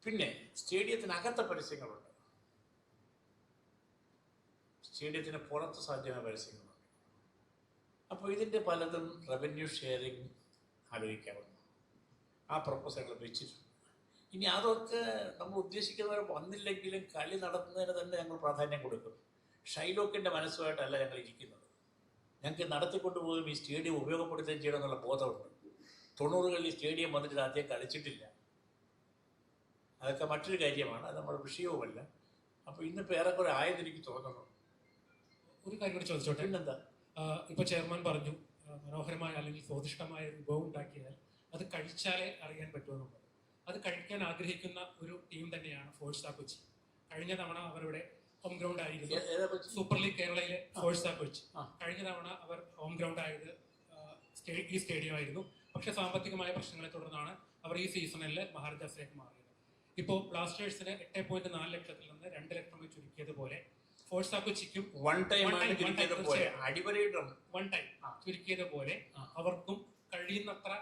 പിന്നെ സ്റ്റേഡിയത്തിനകത്തെ പരസ്യങ്ങളുണ്ട്, സ്റ്റേഡിയത്തിന് പുറത്ത് സാധ്യമായ പരസ്യങ്ങളുണ്ട്. അപ്പോൾ ഇതിൻ്റെ പലതും റവന്യൂ ഷെയറിങ് ആലോചിക്കാവുന്നു. ആ പ്രപ്പോസലുകൾ വെച്ചിട്ടുണ്ട്. ഇനി അതൊക്കെ നമ്മൾ ഉദ്ദേശിക്കുന്നവർ വന്നില്ലെങ്കിലും കളി നടത്തുന്നതിന് തന്നെ ഞങ്ങൾ പ്രാധാന്യം കൊടുക്കും. ഷൈലോക്കിൻ്റെ മനസ്സുമായിട്ടല്ല ഞങ്ങൾ ഇരിക്കുന്നത്. ഞങ്ങൾക്ക് നടത്തിക്കൊണ്ടുപോകും ഈ സ്റ്റേഡിയം ഉപയോഗപ്പെടുത്തുകയും ചെയ്യണമെന്നുള്ള ബോധമുണ്ട്. 90കളിൽ സ്റ്റേഡിയം വന്നിട്ട് ആദ്യം കളിച്ചിട്ടില്ല. അതൊക്കെ മറ്റൊരു കാര്യമാണ്, അത് നമ്മുടെ വിഷയവുമല്ല. അപ്പോൾ ഇന്നിപ്പോൾ ഏറെക്കുറെ ആയതെനിക്ക് തോന്നുന്നു. ഒരു കാര്യം കൂടി ചോദിച്ചോട്ടെ. പിന്നെന്താ, ഇപ്പോൾ ചെയർമാൻ പറഞ്ഞു മനോഹരമായ അല്ലെങ്കിൽ സ്വാദിഷ്ടമായ ഒരു വിഭവം ഉണ്ടാക്കിയാൽ അത് കഴിച്ചാലേ അറിയാൻ പറ്റുമെന്നുള്ളത്. അത് കഴിക്കാൻ ആഗ്രഹിക്കുന്ന ഒരു ടീം തന്നെയാണ് ഫോഴ്സ് കൊച്ചി. കഴിഞ്ഞ തവണ അവരുടെ ഹോം ഗ്രൗണ്ട് ആയിരുന്നു സൂപ്പർ ലീഗ് കേരളയിലെ ഫോഴ്സ് കൊച്ചി. കഴിഞ്ഞ തവണ അവർ ഹോം ഗ്രൗണ്ട് ആയത് ഈ സ്റ്റേഡിയം ആയിരുന്നു. പക്ഷെ സാമ്പത്തികമായ പ്രശ്നങ്ങളെ തുടർന്നാണ് അവർ ഈ സീസണിൽ മഹാരാജാസിലേക്ക് മാറിയത്. ഇപ്പോൾ ബ്ലാസ്റ്റേഴ്സിന് 8.4 ലക്ഷത്തിൽ നിന്ന് 2 ലക്ഷമായി ചുരുക്കിയതുപോലെ ഫോഴ്സ് കൊച്ചിക്കും വൺ ടൈം ചുരുക്കിയതുപോലെ അവർക്കും കഴിയുന്നത്ര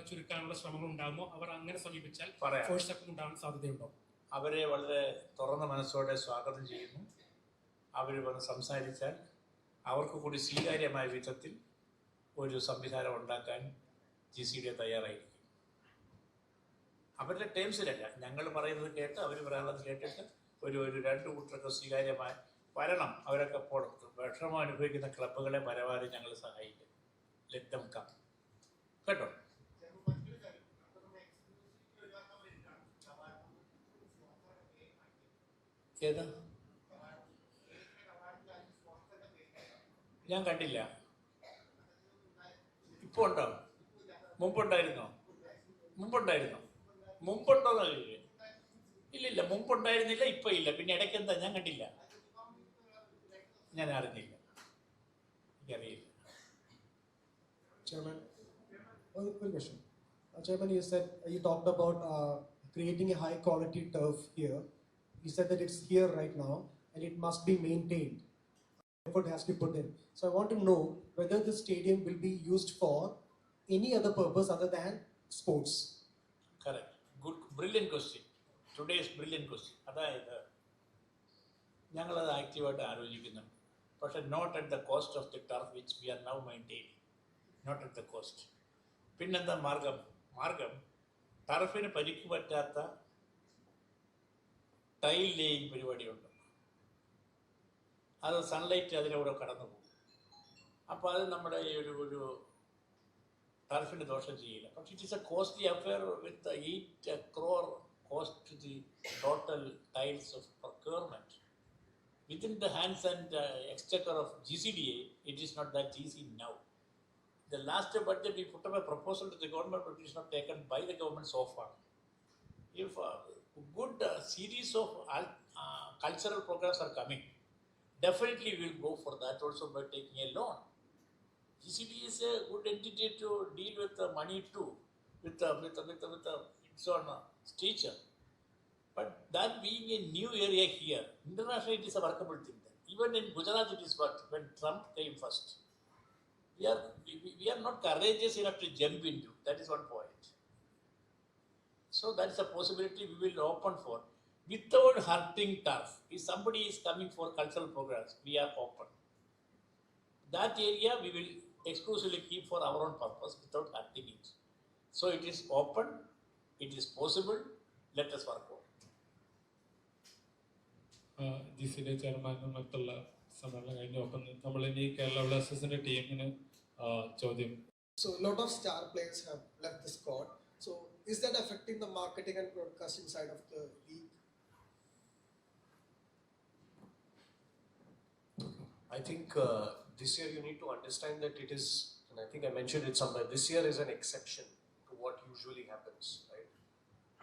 ചുരുക്കാനുള്ള ശ്രമങ്ങൾ ഉണ്ടാകുമോ? അവർ അങ്ങനെ സമീപിച്ചാൽ ഫോഴ്സ് ഉണ്ടാകാൻ സാധ്യതയുണ്ടോ? അവരെ വളരെ തുറന്ന മനസ്സോടെ സ്വാഗതം ചെയ്യുന്നു. അവർ വന്ന് സംസാരിച്ചാൽ അവർക്ക് കൂടി സ്വീകാര്യമായ വിധത്തിൽ ഒരു സംവിധാനം ഉണ്ടാക്കാൻ GCDA തയ്യാറായിരിക്കും. അവരുടെ ടേംസിലല്ല, ഞങ്ങൾ പറയുന്നത് കേട്ട് അവർ പറയാനുള്ളത് കേട്ടിട്ട് ഒരു 2 കൂട്ടർക്ക് സ്വീകാര്യമായി വരണം. അവരൊക്കെ വിഷമം അനുഭവിക്കുന്ന ക്ലബ്ബുകളെ പരമാവധി ഞങ്ങൾ സഹായിക്കും. ലെറ്റ് ദം കം, കേട്ടോ. ഏതാ? ഞാൻ കണ്ടില്ല. ഇപ്പോൾ ഉണ്ടോ? മുമ്പുണ്ടായിരുന്നോ? മുമ്പുണ്ടോന്ന് അറിയില്ല. ഇല്ലില്ല, മുമ്പുണ്ടായിരുന്നില്ല, ഇപ്പം ഇല്ല. പിന്നെ ഇടയ്ക്ക് എന്താ? ഞാൻ കണ്ടില്ല, ഞാൻ അറിഞ്ഞില്ല, എനിക്കറിയില്ല. Chairman, one question. Chairman, you talked about creating a high quality turf here. You said that it's here right now and it must be maintained. Effort has to be put in. So I want to know whether the stadium will be used for any other purpose other than sports. Correct. Good, brilliant question. Today's brilliant question. അതായത് ഞങ്ങളത് ആക്റ്റീവായിട്ട് ആലോചിക്കുന്നുണ്ട്. പക്ഷേ not at the cost of the turf which we are now maintaining. Not at the cost. പിന്നെന്താ മാർഗം ടർഫിന് പരിക്ക് പറ്റാത്ത tile laying പരിപാടിയുണ്ട്. അത് സൺലൈറ്റ് അതിലൂടെ കടന്നു പോകും. അപ്പോൾ അത് നമ്മുടെ ഈ ഒരു ടർഫിന് ദോഷം ചെയ്യില്ല. പക്ഷേ it is A costly affair with 8 crore cost to the total tiles of procurement. Within the hands and exchequer of GCDA, it is not that easy now. The last budget we put up a proposal to the government, but it is not taken by the government so far. If good series of cultural programs are coming, definitely we will go for that also by taking a loan. GCD is a good entity to deal with the money too, with the its own teacher. But that being a new area here, internationally it is a workable thing. Even in Gujarat it is worked when Trump came first. We are not courageous enough to jump into. That is one point. So that is a possibility we will open for without hurting turf. If somebody is coming for cultural programs, we are open. That area we will exclusively keep for our own purpose without hurting it. So it is open, it is possible, let us work out. GCDA ചെയർമാനും മറ്റുള്ള സമ്മേളനം കഴിഞ്ഞു. അപ്പം നമ്മളിനി കേരള ബ്ലാസ്റ്റേഴ്സിന്റെ ടീമിന് ചോദ്യം. So a lot of star players have left the squad. So is that affecting the marketing and broadcasting side of the league? I think this year you need to understand that it is, and I think I mentioned it somewhere, this year is an exception to what usually happens, right?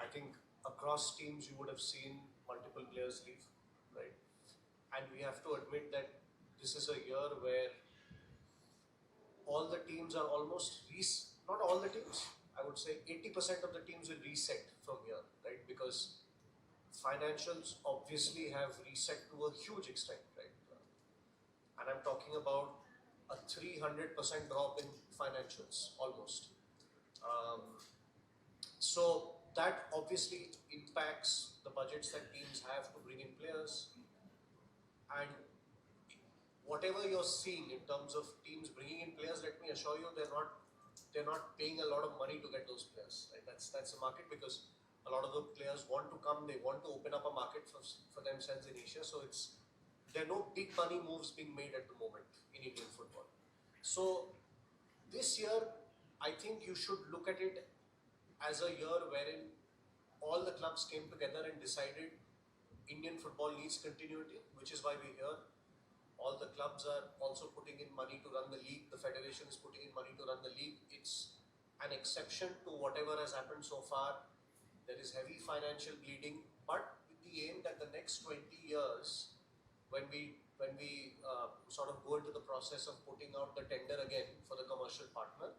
I think across teams you would have seen multiple players leave, right? And we have to admit that this is a year where all the teams are almost not all the teams, I would say 80% of the teams will reset from here, right? Because financials obviously have reset to a huge extent, right? And I'm talking about a 300% drop in financials almost. So that obviously impacts the budgets that teams have to bring in players, and whatever you're seeing in terms of teams bringing in players, let me assure you they're not paying a lot of money to get those players, right? That's the market, because a lot of the players want to come, they want to open up a market for themselves in Asia. So there are no big money moves being made at the moment in Indian football. So this year, I think you should look at it as a year wherein all the clubs came together and decided Indian football needs continuity, which is why we're here. All the clubs are also putting in money to run the league. The federation is putting in money to run the league. It's an exception to whatever has happened so far. There is heavy financial bleeding, but with the aim that the next 20 years, when we sort of go into the process of putting out the tender again for the commercial partner,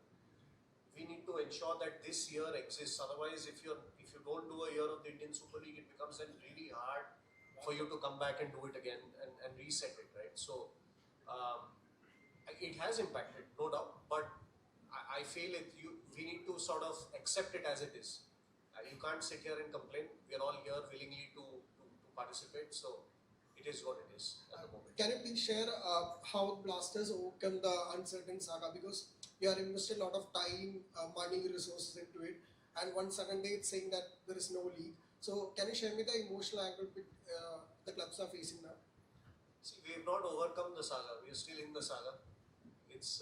we need to ensure that this year exists. Otherwise, if you don't do a year of the Indian Super League, it becomes then really hard for you to come back and do it again and reset it, right? So it has impacted, no doubt, but I feel we need to sort of accept it as it is. You can't sit here and complain. We are all here willingly to participate, so it is what it is at the moment. Can you please share how Blasters overcome the uncertain saga? Because you are invested a lot of time, money, resources into it, and one sudden day it's saying that there is no league. So can you share me the emotional angle the clubs are facing now? See, we have not overcome the saga. We are still in the saga. It's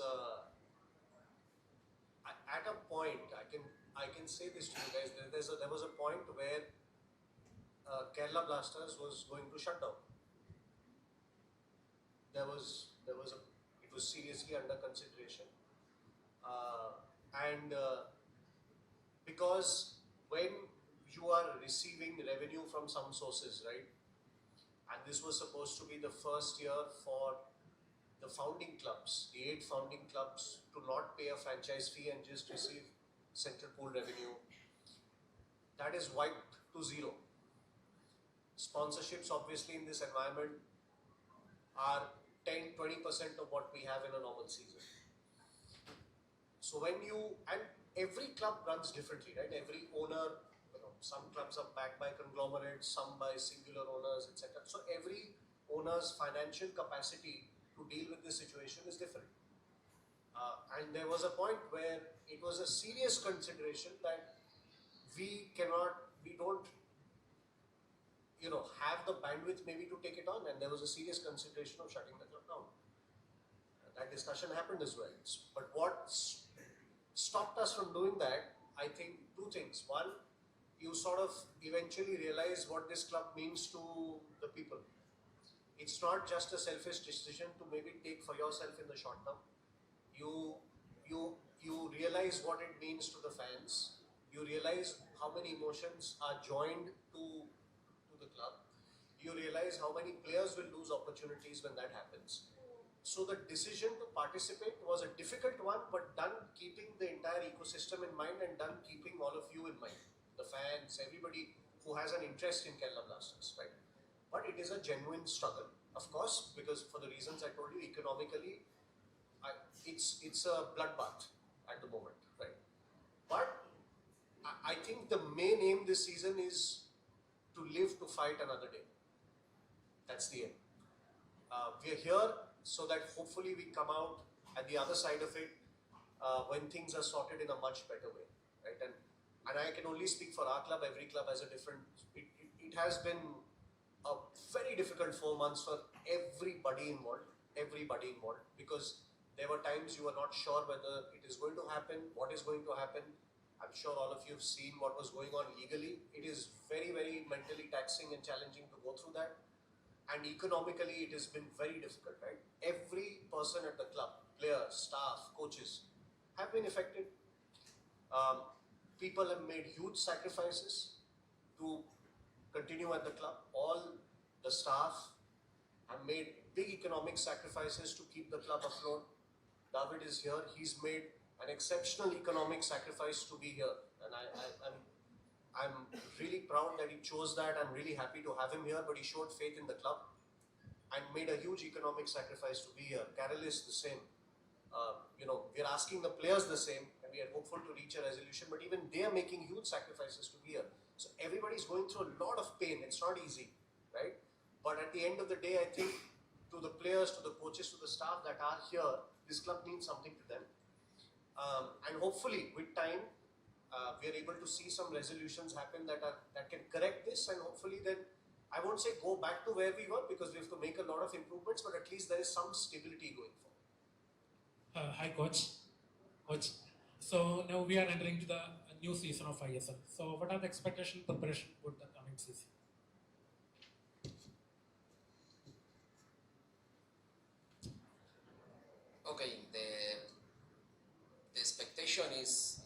at a point, I can say this to you guys. There was a point where Kerala Blasters was going to shut down. It was seriously under consideration, and because when you are receiving revenue from some sources, right, and this was supposed to be the first year for the founding clubs, the 8 founding clubs, to not pay a franchise fee and just receive central pool revenue, that is wiped to zero. Sponsorships obviously in this environment are 10-20% of what we have in a normal season. So and every club runs differently, right? Every owner, some clubs are backed by conglomerates, some by singular owners, etc. So every owner's financial capacity to deal with this situation is different. And there was a point where it was a serious consideration that we don't have the bandwidth maybe to take it on, and there was a serious consideration of shutting the club down. That discussion happened as well. But what stopped us from doing that, I think 2 things. One, you sort of eventually realize what this club means to the people. It's not just a selfish decision to maybe take for yourself in the short term. You realize what it means to the fans. You realize how many emotions are joined to the club, you realize how many players will lose opportunities when that happens. So the decision to participate was a difficult one, but done keeping the entire ecosystem in mind and done keeping all of you in mind. The fans, everybody who has an interest in Kerala Blasters, right? But it is a genuine struggle, of course, because for the reasons I told you, economically, it's a bloodbath at the moment, right? But I think the main aim this season is to live to fight another day. That's the aim. We are here so that hopefully we come out at the other side of it when things are sorted in a much better way, right? And I can only speak for our club. Every club has a different. It has been a very difficult 4 months for everybody involved. Everybody involved, because there were times you were not sure whether it is going to happen, what is going to happen. I'm sure all of you have seen what was going on legally. It is very, very mentally taxing and challenging to go through that. And economically, it has been very difficult, right? Every person at the club, players, staff, coaches, have been affected. People have made huge sacrifices to continue at the club. All the staff have made big economic sacrifices to keep the club afloat. David is here. He's made an exceptional economic sacrifice to be here, and I'm really proud that he chose that. I'm really happy to have him here, but he showed faith in the club and made a huge economic sacrifice to be here. Carol is the same. We're asking the players the same, and we are hopeful to reach a resolution, but even they are making huge sacrifices to be here. So everybody's going through a lot of pain. It's not easy, right? But at the end of the day, I think to the players, to the coaches, to the staff that are here, this club means something to them. And hopefully, with time, we are able to see some resolutions happen that can correct this, and hopefully then, I won't say go back to where we were, because we have to make a lot of improvements, but at least there is some stability going forward. Hi, Coach. Coach. So now we are entering to the new season of ISL. So what are the expectation, preparation for the coming season? Okay, the expectation is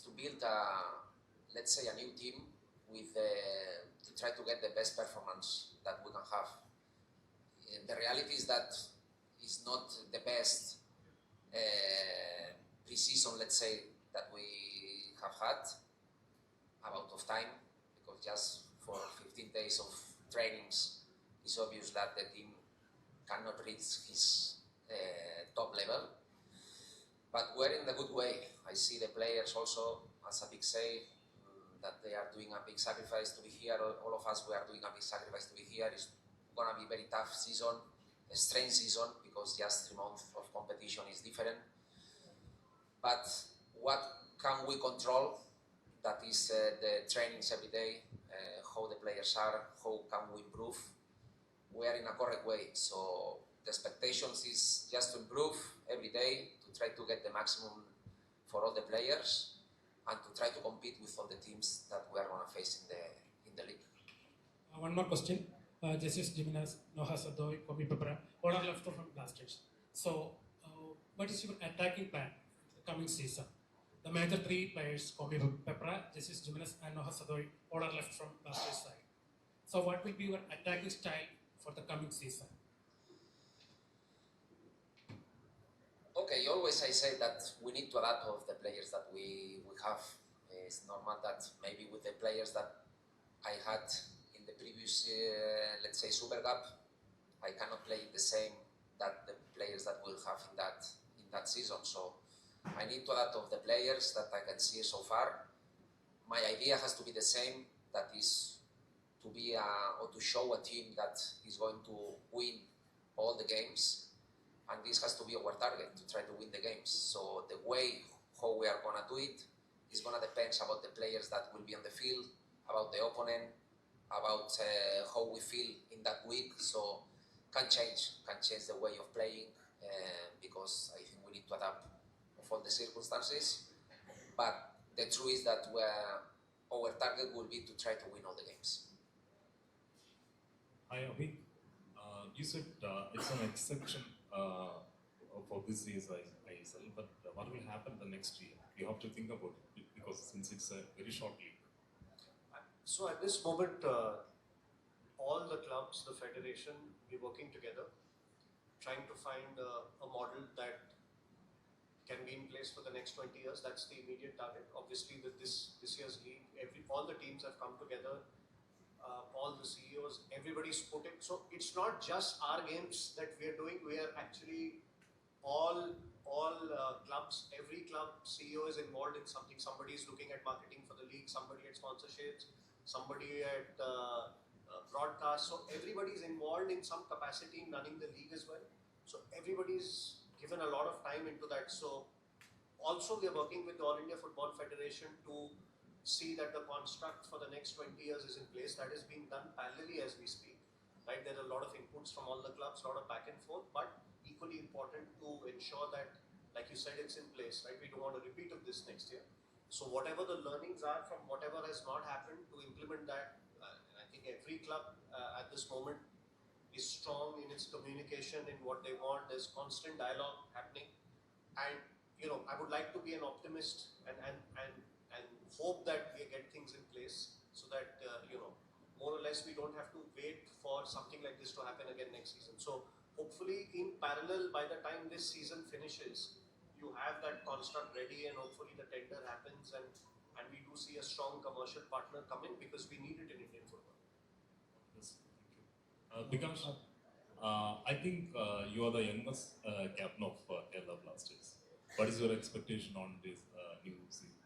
to build let's say a new team with to try to get the best performance that we can have. The reality is that it's not the best pre-season, let's say, that we have had amount of time, because just for 15 days of trainings, it's obvious that the team cannot reach his top level. But we're in a good way. I see the players also, as a big say, that they are doing a big sacrifice to be here. All of us, we are doing a big sacrifice to be here. It's going to be a very tough season, a strange season, because just 3 months of competition is different. But what can we control? That is the trainings every day, how the players are, how can we improve. We are in a correct way. So the expectations is just to improve every day, to try to get the maximum for all the players, and to try to compete with all the teams that we are going to face in the league. One more question. Jesus Jimenez, Noah Sadoy, Kobe Pepra, all are left from Blasters. So what is your attacking plan for the coming season? The major 3 players, Kobe Pepra, Jesus Jimenez, and Noah Sadoy, all are left from Blasters side. So what will be your attacking style for the coming season? Okay, always I say that we need to adapt of the players that we have. It's normal that maybe with the players that I had in the previous, let's say, Super Cup, I cannot play the same that the players that we'll have in that season. So I need to adapt of the players that I can see so far. My idea has to be the same, that is to be or to show a team that is going to win all the games. And this has to be our target, to try to win the games. So the way how we are going to do it is going to depend about the players that will be on the field, about the opponent, about how we feel in that week. So can change the way of playing, because I think we need to adapt of all the circumstances. But the truth is that our target will be to try to win all the games. Hi, Abhi. You said it's an exception for this year's ISL, but what will happen the next year? You have to think about it, because since it's a very short league. So at this moment, all the clubs, the federation, we're working together, trying to find a model that can be in place for the next 20 years. That's the immediate target. Obviously, with this year's league, all the teams have come together, all the CEOs, everybody's put it. So it's not just our games that we are doing. We are actually all clubs. Every club CEO is involved in something. Somebody is looking at marketing for the league. Somebody at sponsorships. Somebody at broadcast. So everybody is involved in some capacity in running the league as well. So everybody's given a lot of time into that. So also we are working with the All India Football Federation to see that the construct for the next 20 years is in place. That is being done parallelly as we speak. Right? There are a lot of inputs from all the clubs, a lot of back and forth, but equally important to ensure that, like you said, it's in place. Right? We don't want a repeat of this next year. So whatever the learnings are from whatever has not happened, to implement that. I think every club at this moment is strong in its communication, in what they want. There's constant dialogue happening, and I would like to be an optimist and hope that we get things in place so that more or less we don't have to wait for something like this to happen again next season. So hopefully in parallel, by the time this season finishes, you have that construct ready, and hopefully the tender happens and we do see a strong commercial partner come in, because we need it in Indian football. Yes, thank you. Because I think you are the youngest captain of Kerala Blasters. What is your expectation on this new season?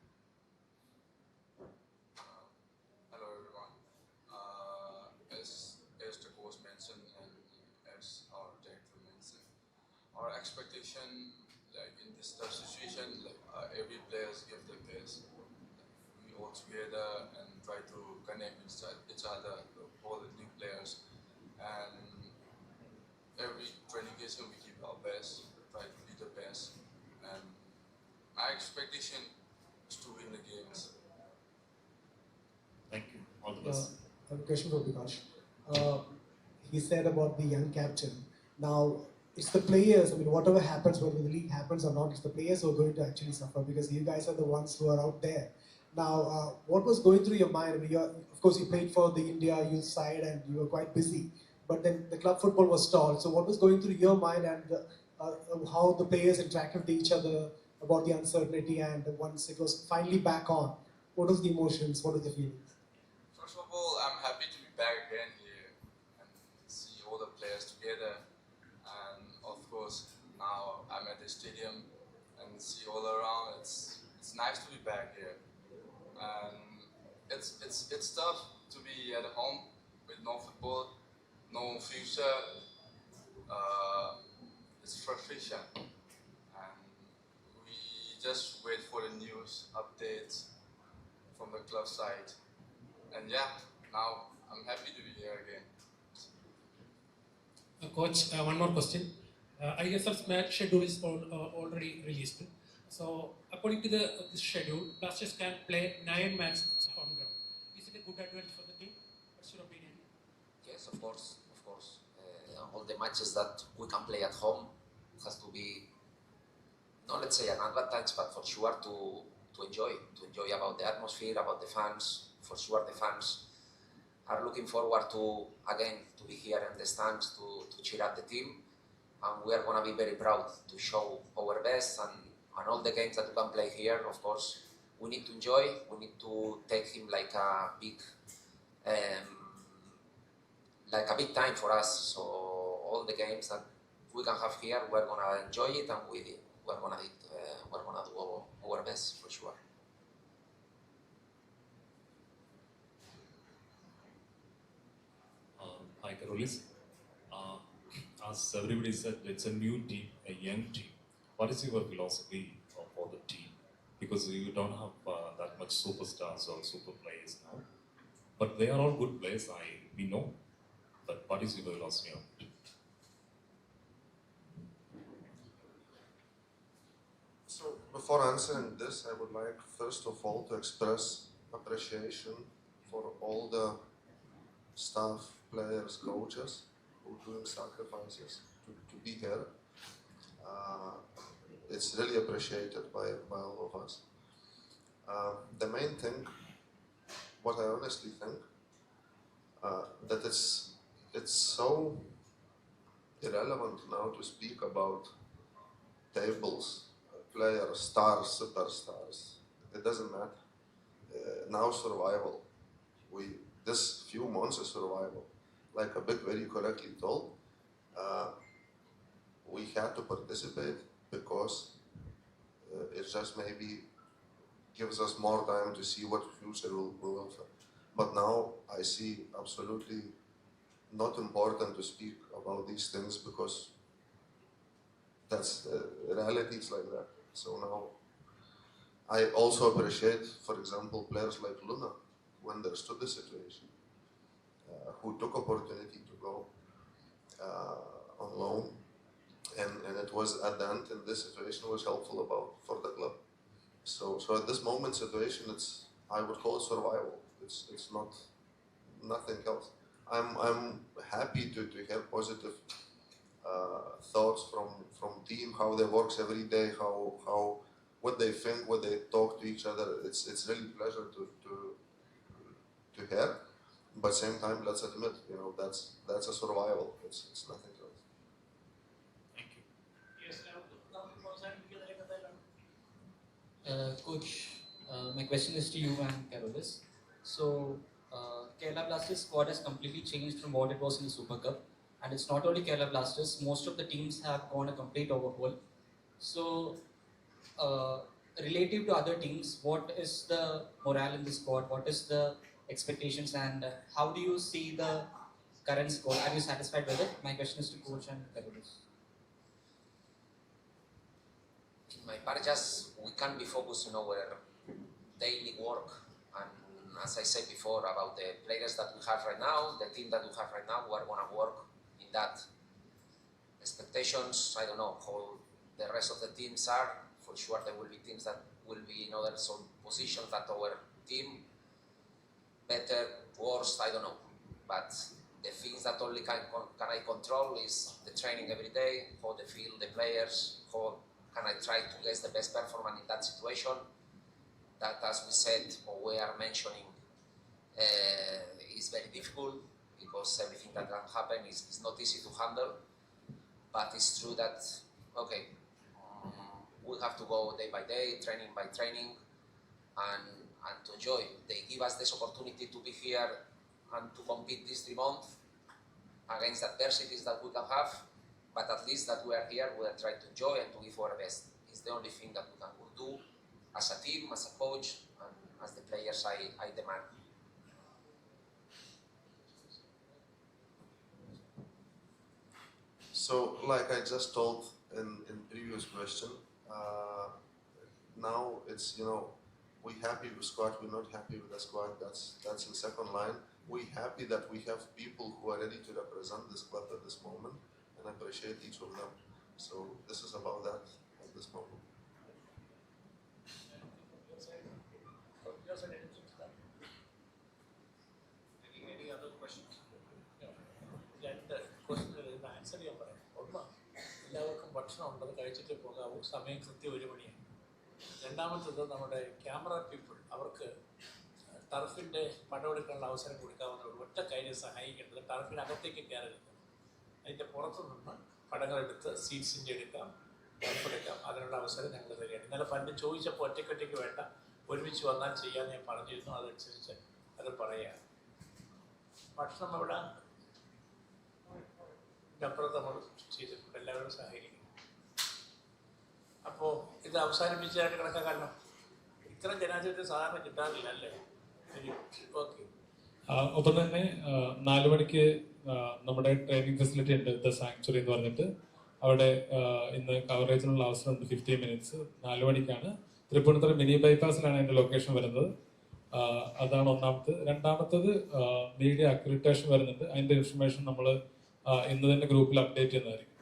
Hello everyone. As the coach mentioned and as our director mentioned, our expectation, like in this tough situation, like every players give their best. We all together and try to connect with each other, all the new players, and every training session we give our best, try to be the best, and my expectation is to win the games. Thank you. All the best. I have a question for Bikash. He said about the young captain. Now, it's the players. I mean, whatever happens, whether the league happens or not, it's the players who are going to actually suffer, because you guys are the ones who are out there. Now, what was going through your mind? I mean, of course, you played for the India youth side and you were quite busy. But then the club football was stalled. So what was going through your mind, and how the players interacted with each other about the uncertainty, and once it was finally back on, what was the emotions, what was the feelings? First of all, I'm happy to be back again here and see all the players together. And of course, now I'm at the stadium and see all around. It's nice to be back here. And it's tough to be at home with no football, no future. It's frustration, and we just wait for the news updates from the club side. And yeah, now I'm happy to be here again. Coach, one more question. ISL's match schedule is already released. So, according to the schedule, Blasters can play 9 matches at home ground. Is it a good advantage for the team? What's your opinion? Yes, of course, of course. All the matches that we can play at home has to be, not let's say an advantage, but for sure to enjoy about the atmosphere, about the fans. For sure, the fans are looking forward to be here in the stands to cheer up the team, and we are going to be very proud to show our best, and all the games that we can play here. Of course, we need to enjoy. We need to take him like a big time for us. So all the games that we can have here, we're gonna enjoy it, and we're gonna do our best for sure. Hi, Carolis. As everybody said, it's a new team, a young team. What is your philosophy for the team? Because you don't have that much superstars or super players now. But they are all good players, we know. But what is your philosophy on it? So before answering this, I would like first of all to express appreciation for all the staff, players, coaches who are doing sacrifices to be here. It's really appreciated by all of us. The main thing, what I honestly think, that it's so irrelevant now to speak about tables, players, stars, superstars. It doesn't matter. Now survival. This few months is survival. Like a bit very correctly told, we had to participate because it just maybe gives us more time to see what future will offer. But now I see absolutely not important to speak about these things because that's reality is like that. So now I also appreciate, for example, players like Luna who understood the situation, who took opportunity to go on loan, and it was at the end in this situation was helpful about for the club. So at this moment situation, it's I would call it survival. It's not nothing else. I'm happy to hear positive thoughts from team, how they works every day, how what they think, what they talk to each other. It's really pleasure to hear. But same time, let's admit, that's a survival. It's nothing else. Thank you. Yes, നമുക്ക് അവസാനിപ്പിക്കുന്ന രംഗത്തേക്കാണ്. Coach, my question is to you and Carolus. So, Kerala Blasters squad has completely changed from what it was in the Super Cup, and it's not only Kerala Blasters. Most of the teams have gone a complete overhaul. So, relative to other teams, what is the morale in the squad? What is the expectations, and how do you see the current squad? Are you satisfied with it? My question is to Coach and Carolus. In my part, just we can't be focused on our daily work. And as I said before about the players that we have right now, the team that we have right now, we are going to work in that. Expectations, I don't know how the rest of the teams are. For sure, there will be teams that will be in other some positions that our team. Better, worse, I don't know. But the things that only can I control is the training every day, how they feel the players, how can I try to get the best performance in that situation. That, as we said, or we are mentioning, is very difficult because everything that can happen is not easy to handle. But it's true that, okay, we have to go day by day, training by training, and to enjoy. They give us this opportunity to be here and to compete these 3 months against adversities that we can have, but at least that we are here, we are trying to enjoy and to give our best. It's the only thing that we can do as a team, as a coach, and as the players I demand. So, like I just told in previous question, now it's we happy with squad, we're not happy with the squad. That's in second line. We happy that we have people who are ready to represent this club at this moment, and appreciate each of them. So this is about that at this moment. Any other questions? രണ്ട് question answer ചെയ്യാൻ പറയാം. ഒന്ന്, എല്ലാവർക്കും ഭക്ഷണം ഉണ്ടത് കഴിച്ചിട്ട് പോകാവൂ, സമയം കൃത്യം 1 മണിയാണ്. രണ്ടാമത്തത്, നമ്മുടെ ക്യാമറ പീപ്പിൾ അവർക്ക് ടർഫിൻ്റെ പടമെടുക്കാനുള്ള അവസരം കൊടുക്കാവുന്ന ഒരു ഒറ്റ കാര്യം സഹായിക്കേണ്ടത് ടർഫിനകത്തേക്ക് കയറരുത്. അതിൻ്റെ പുറത്തു നിന്ന് പടങ്ങളെടുത്ത് സീറ്റ്സിൻ്റെ എടുക്കാം, ടർഫെടുക്കാം. അതിനുള്ള അവസരം ഞങ്ങൾ തരികയാണ്. ഇന്നലെ പണ്ട് ചോദിച്ചപ്പോൾ ഒറ്റയ്ക്കൊറ്റയ്ക്ക് വേണ്ട, ഒരുമിച്ച് വന്നാൽ ചെയ്യാമെന്ന് ഞാൻ പറഞ്ഞിരുന്നു. അതനുസരിച്ച് അത് പറയുക. ഭക്ഷണം അവിടെ അപ്പുറത്ത് നമ്മൾ ചെയ്തിട്ടുണ്ട്. എല്ലാവരും സഹകരിക്കും. അപ്പോൾ ഇത് അവസാനിപ്പിച്ചതായിട്ട് കണക്കാക്കാമല്ലോ. ഇത്തരം ജനാധിപത്യം സാധാരണ കിട്ടാറില്ല അല്ലേ? ഓക്കെ. ഒപ്പം തന്നെ 4 മണിക്ക് നമ്മുടെ ട്രെയിനിങ് ഫെസിലിറ്റി ഉണ്ട്, ദ സാങ്ച്വറി എന്ന് പറഞ്ഞിട്ട്. അവിടെ ഇന്ന് കവറേജിനുള്ള അവസരമുണ്ട് 15 മിനിറ്റ്സ്. 4 മണിക്കാണ്. തൃപ്പൂണിത്തുറ മിനി ബൈപ്പാസിലാണ് അതിൻ്റെ ലൊക്കേഷൻ വരുന്നത്. അതാണ് ഒന്നാമത്തത്. രണ്ടാമത്തത്, മീഡിയ അക്രിഡിറ്റേഷൻ വരുന്നുണ്ട്. അതിൻ്റെ ഇൻഫർമേഷൻ നമ്മൾ ഇന്ന് തന്നെ ഗ്രൂപ്പിൽ അപ്ഡേറ്റ് ചെയ്യുന്നതായിരിക്കും.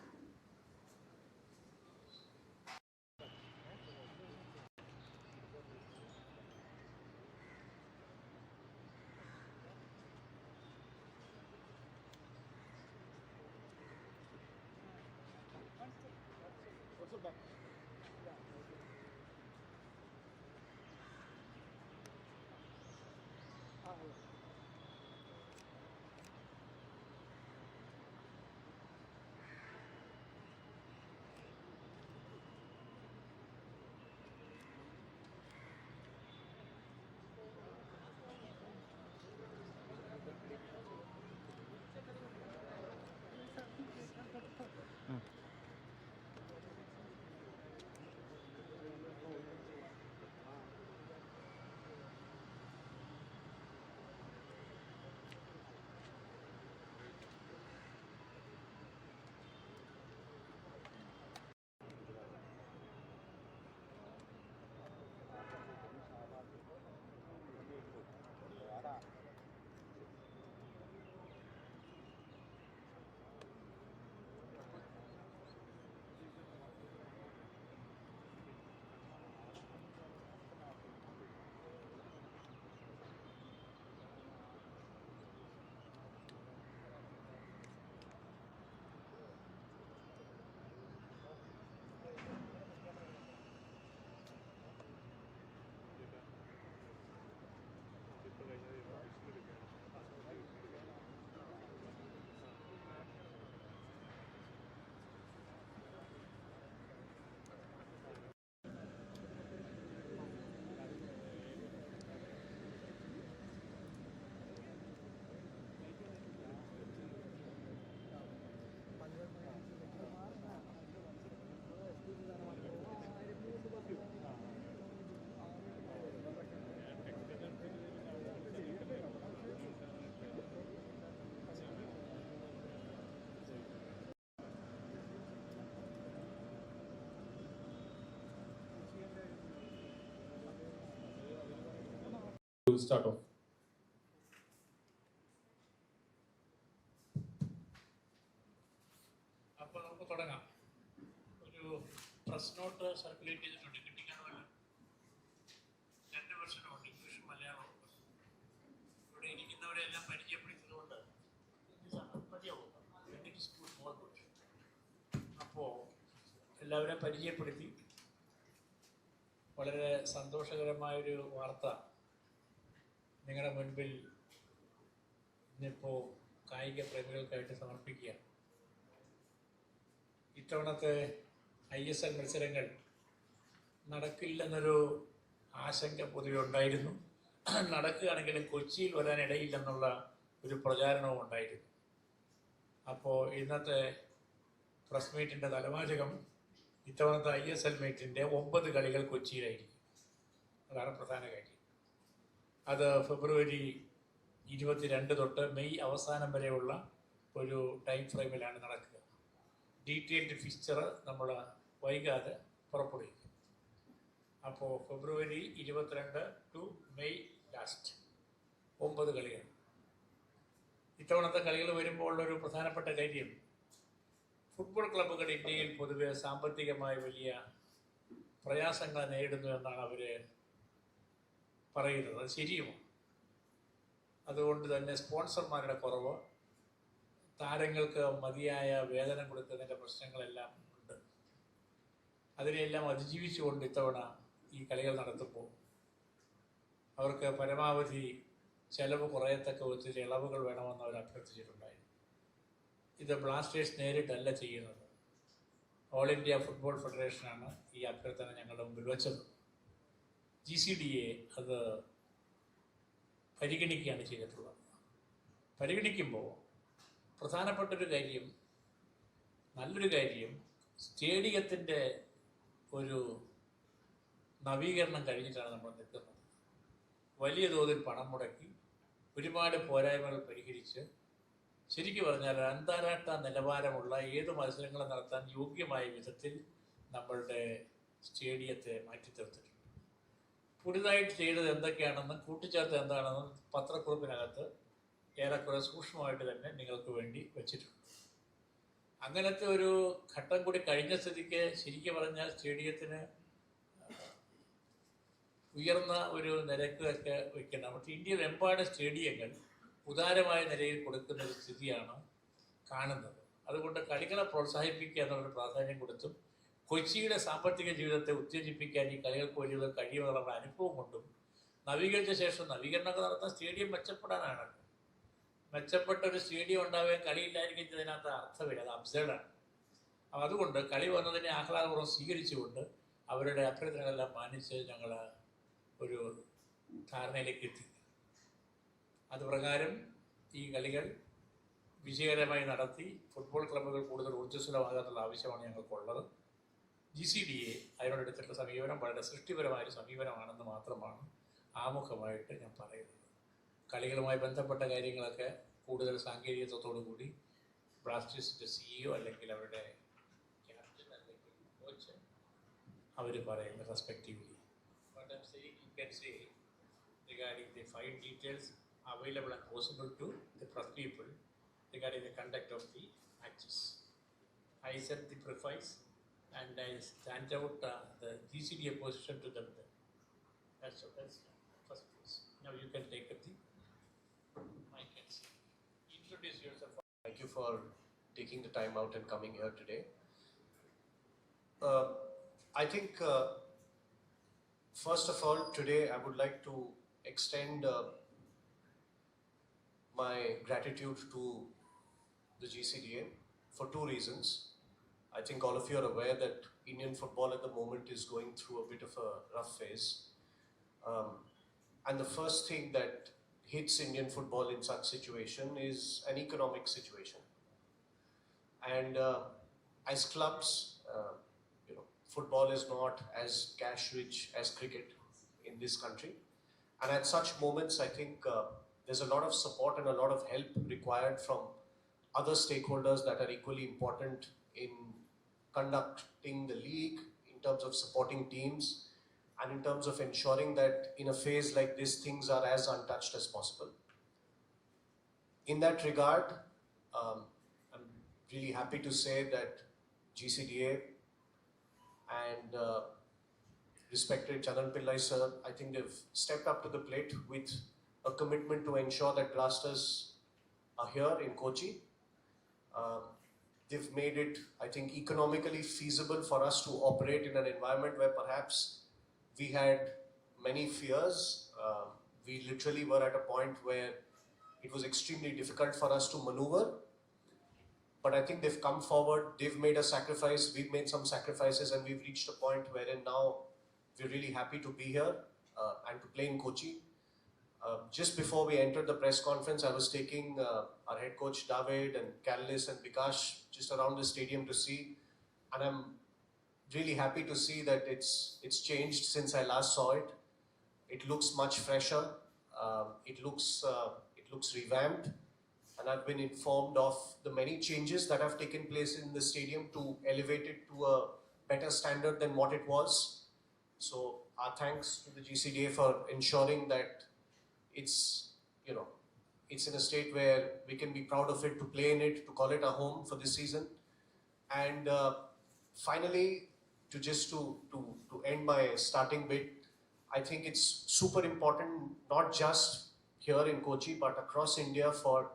start off. അപ്പോൾ നമുക്ക് തുടങ്ങാം. ഒരു പ്രസ് നോട്ട് സർക്കുലേറ്റ് ചെയ്തിട്ടുണ്ട്, കിട്ടിക്കാണുമല്ലോ. 2 വെർഷനുണ്ട്, ഇംഗ്ലീഷും മലയാളവും. ഇവിടെ ഇരിക്കുന്നവരെല്ലാം പരിചയപ്പെടുത്തിയതുകൊണ്ട് മതിയാവും. അപ്പോൾ എല്ലാവരെയും പരിചയപ്പെടുത്തി. വളരെ സന്തോഷകരമായൊരു വാർത്ത നിങ്ങളുടെ മുൻപിൽ ഇന്നിപ്പോൾ കായിക പ്രേമികൾക്കായിട്ട് സമർപ്പിക്കുക. ഇത്തവണത്തെ ISL മത്സരങ്ങൾ നടക്കില്ലെന്നൊരു ആശങ്ക പൊതുവെ ഉണ്ടായിരുന്നു. നടക്കുകയാണെങ്കിലും കൊച്ചിയിൽ വരാനിടയില്ലെന്നുള്ള ഒരു പ്രചാരണവും ഉണ്ടായിരുന്നു. അപ്പോൾ ഇന്നത്തെ പ്രസ് മീറ്റിൻ്റെ തലവാചകം ഇത്തവണത്തെ ISL മീറ്റിൻ്റെ 9 കളികൾ കൊച്ചിയിലായിരിക്കും. അതാണ് പ്രധാന കാര്യം. അത് ഫെബ്രുവരി 22 തൊട്ട് മെയ് അവസാനം വരെയുള്ള ഒരു ടൈം ഫ്രെയിമിലാണ് നടക്കുക. ഡീറ്റെയിൽഡ് ഫിക്സ്ചർ നമ്മൾ വൈകാതെ പുറപ്പെടുവിക്കും. അപ്പോൾ ഫെബ്രുവരി 22 ടു മെയ് ലാസ്റ്റ് 9 കളികൾ. ഇത്തവണത്തെ കളികൾ വരുമ്പോൾ ഒരു പ്രധാനപ്പെട്ട കാര്യം, ഫുട്ബോൾ ക്ലബ്ബുകൾ ഇന്ത്യയിൽ പൊതുവെ സാമ്പത്തികമായി വലിയ പ്രയാസങ്ങൾ നേരിടുന്നു എന്നാണ് അവർ പറയുന്നത്. അത് ശരിയുമാണ്. അതുകൊണ്ട് തന്നെ സ്പോൺസർമാരുടെ കുറവ്, താരങ്ങൾക്ക് മതിയായ വേതനം കൊടുക്കുന്നതിൻ്റെ പ്രശ്നങ്ങളെല്ലാം ഉണ്ട്. അതിനെല്ലാം അതിജീവിച്ചുകൊണ്ട് ഇത്തവണ ഈ കളികൾ നടത്തുമ്പോൾ അവർക്ക് പരമാവധി ചെലവ് കുറയത്തക്ക വിധത്തിൽ ഇളവുകൾ വേണമെന്ന് അവർ അഭ്യർത്ഥിച്ചിട്ടുണ്ടായിരുന്നു. ഇത് ബ്ലാസ്റ്റേഴ്സ് നേരിട്ടല്ല ചെയ്യുന്നത്. ഓൾ ഇന്ത്യ ഫുട്ബോൾ ഫെഡറേഷനാണ് ഈ അഭ്യർത്ഥന ഞങ്ങളുടെ മുമ്പിൽ വെച്ചത്. GCDA അത് പരിഗണിക്കുകയാണ് ചെയ്തിട്ടുള്ളത്. പരിഗണിക്കുമ്പോൾ പ്രധാനപ്പെട്ടൊരു കാര്യം, നല്ലൊരു കാര്യം, സ്റ്റേഡിയത്തിൻ്റെ ഒരു നവീകരണം കഴിഞ്ഞിട്ടാണ് നമ്മൾ നിൽക്കുന്നത്. വലിയ തോതിൽ പണം മുടക്കി ഒരുപാട് പോരായ്മകൾ പരിഹരിച്ച് ശരിക്കും പറഞ്ഞാൽ അന്താരാഷ്ട്ര നിലവാരമുള്ള ഏത് മത്സരങ്ങളും നടത്താൻ യോഗ്യമായ വിധത്തിൽ നമ്മളുടെ സ്റ്റേഡിയത്തെ മാറ്റിത്തീർത്തിട്ടുണ്ട്. പുതുതായിട്ട് ചെയ്തത് എന്തൊക്കെയാണെന്നും കൂട്ടിച്ചേർത്ത് എന്താണെന്നും പത്രക്കുറിപ്പിനകത്ത് ഏറെക്കുറെ സൂക്ഷ്മമായിട്ട് തന്നെ നിങ്ങൾക്ക് വേണ്ടി വെച്ചിട്ടുണ്ട്. അങ്ങനത്തെ ഒരു ഘട്ടം കൂടി കഴിഞ്ഞ സ്ഥിതിക്ക് ശരിക്കും പറഞ്ഞാൽ സ്റ്റേഡിയത്തിന് ഉയർന്ന ഒരു നിരക്കൊക്കെ വയ്ക്കണം. പക്ഷേ ഇന്ത്യയിലെമ്പാട് സ്റ്റേഡിയങ്ങൾ ഉദാരമായ നിലയിൽ കൊടുക്കുന്ന ഒരു സ്ഥിതിയാണ് കാണുന്നത്. അതുകൊണ്ട് കളികളെ പ്രോത്സാഹിപ്പിക്കുക എന്നൊരു പ്രാധാന്യം കൊടുത്തും കൊച്ചിയുടെ സാമ്പത്തിക ജീവിതത്തെ ഉത്തേജിപ്പിക്കാൻ ഈ കളികൾക്ക് വലിയ കഴിയുമെന്നുള്ള അനുഭവം കൊണ്ടും നവീകരിച്ച ശേഷം നവീകരണമൊക്കെ നടത്താൻ സ്റ്റേഡിയം മെച്ചപ്പെടാനാണ്. മെച്ചപ്പെട്ട ഒരു സ്റ്റേഡിയം ഉണ്ടാവുകയും കളിയില്ലായിരിക്കും ഇതിനകത്ത് അർത്ഥമില്ല, അത് അബ്സേർഡാണ്. അപ്പം അതുകൊണ്ട് കളി വന്നതിനെ ആഹ്ലാദപൂർവ്വം സ്വീകരിച്ചുകൊണ്ട് അവരുടെ അഭ്യർത്ഥനകളെല്ലാം മാനിച്ച് ഞങ്ങൾ ഒരു ധാരണയിലേക്ക് എത്തി. അതുപ്രകാരം ഈ കളികൾ വിജയകരമായി നടത്തി ഫുട്ബോൾ ക്ലബ്ബുകൾ കൂടുതൽ ഊർജ്ജസ്വലമാകാനുള്ള ആവശ്യമാണ് ഞങ്ങൾക്കുള്ളത്. GCDA അതിനോടെടുത്തിട്ടുള്ള സമീപനം വളരെ സൃഷ്ടിപരമായൊരു സമീപനമാണെന്ന് മാത്രമാണ് ആമുഖമായിട്ട് ഞാൻ പറയുന്നത്. കളികളുമായി ബന്ധപ്പെട്ട കാര്യങ്ങളൊക്കെ കൂടുതൽ സാങ്കേതികത്വത്തോടു കൂടി ബ്ലാസ്റ്റേഴ്സിൻ്റെ CEO അല്ലെങ്കിൽ അവരുടെ ക്യാപ്റ്റൻ അല്ലെങ്കിൽ കോച്ച് അവർ പറയുന്നത് respectively. What I'm saying, you can say regarding the fine details available and possible to the press people regarding the conduct of the matches. I set the preface and I stand out the GCDA position to them. That's first place. Now you can take up the mic and introduce yourself. Thank you for taking the time out and coming here today. I think first of all, today I would like to extend my gratitude to the GCDA for 2 reasons. I think all of you are aware that Indian football at the moment is going through a bit of a rough phase. And the first thing that hits Indian football in such situation is an economic situation. And as clubs, football is not as cash rich as cricket in this country. And at such moments, I think there's a lot of support and a lot of help required from other stakeholders that are equally important in conducting the league, in terms of supporting teams, and in terms of ensuring that in a phase like this, things are as untouched as possible. In that regard, I'm really happy to say that GCDA and respected Chandan Pillai sir, I think they've stepped up to the plate with a commitment to ensure that Blasters are here in Kochi. They've made it, I think, economically feasible for us to operate in an environment where perhaps we had many fears. We literally were at a point where it was extremely difficult for us to maneuver. But I think they've come forward, they've made a sacrifice, we've made some sacrifices, and we've reached a point wherein now we're really happy to be here and to play in Kochi. Just before we entered the press conference, I was taking our head coach David and Carlis and Bikash just around the stadium to see, and I'm really happy to see that it's changed since I last saw it. It looks much fresher. It looks revamped, and I've been informed of the many changes that have taken place in the stadium to elevate it to a better standard than what it was. So our thanks to the GCDA for ensuring that it's in a state where we can be proud of it, to play in it, to call it our home for this season. And finally, to end my starting bit, I think it's super important, not just here in Kochi, but across India, for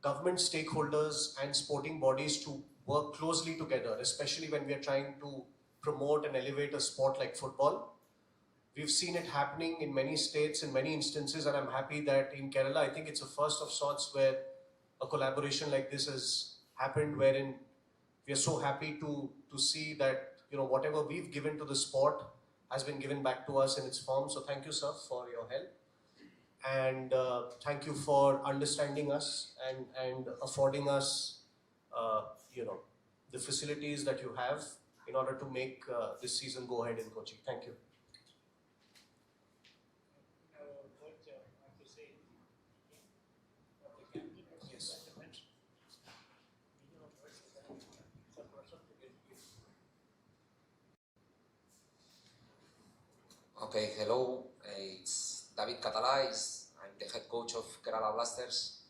government stakeholders and sporting bodies to work closely together, especially when we are trying to promote and elevate a sport like football. We've seen it happening in many states, in many instances, and I'm happy that in Kerala, I think it's a first of sorts where a collaboration like this has happened, wherein we are so happy to see that whatever we've given to the sport has been given back to us in its form. So thank you, sir, for your help. And thank you for understanding us and affording us, the facilities that you have in order to make this season go ahead in Kochi. Thank you. Yes. Okay, hello. It's David Català. I'm the head coach of Kerala Blasters,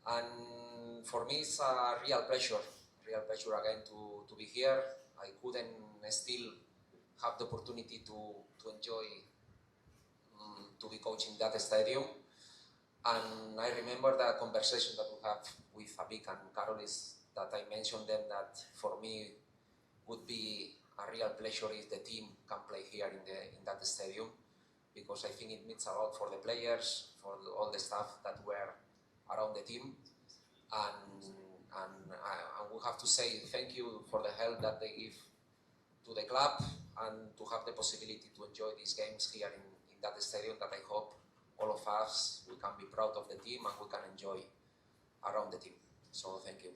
and for me it's a real pleasure again to be here. I couldn't still have the opportunity to enjoy to be coaching that stadium, and I remember the conversation that we have with Abik and Carolis, that I mentioned them that for me would be a real pleasure if the team can play here in that stadium, because I think it means a lot for the players, for all the staff that were around the team, and we have to say thank you for the help that they give to the club, and to have the possibility to enjoy these games here in that stadium, that I hope all of us, we can be proud of the team and we can enjoy around the team. So thank you.